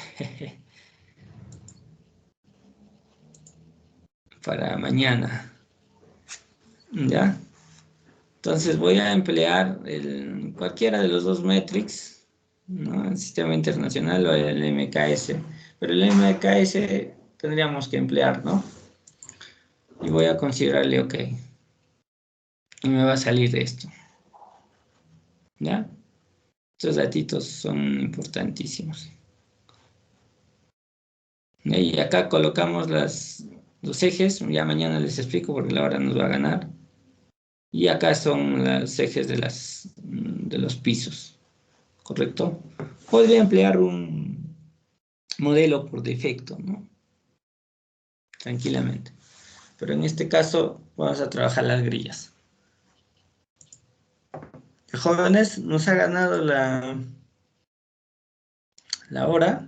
A: Para mañana. ¿Ya? Entonces voy a emplear cualquiera de los dos metrics, ¿no? El sistema internacional o el MKS. Pero el MKS tendríamos que emplear, ¿no? Y voy a considerarle OK. Y me va a salir esto. ¿Ya? Estos datitos son importantísimos. Y acá colocamos los ejes. Ya mañana les explico porque la hora nos va a ganar. Y acá son los ejes de los pisos. ¿Correcto? Podría emplear un modelo por defecto, ¿no? Tranquilamente. Pero en este caso vamos a trabajar las grillas. Jóvenes, nos ha ganado la hora.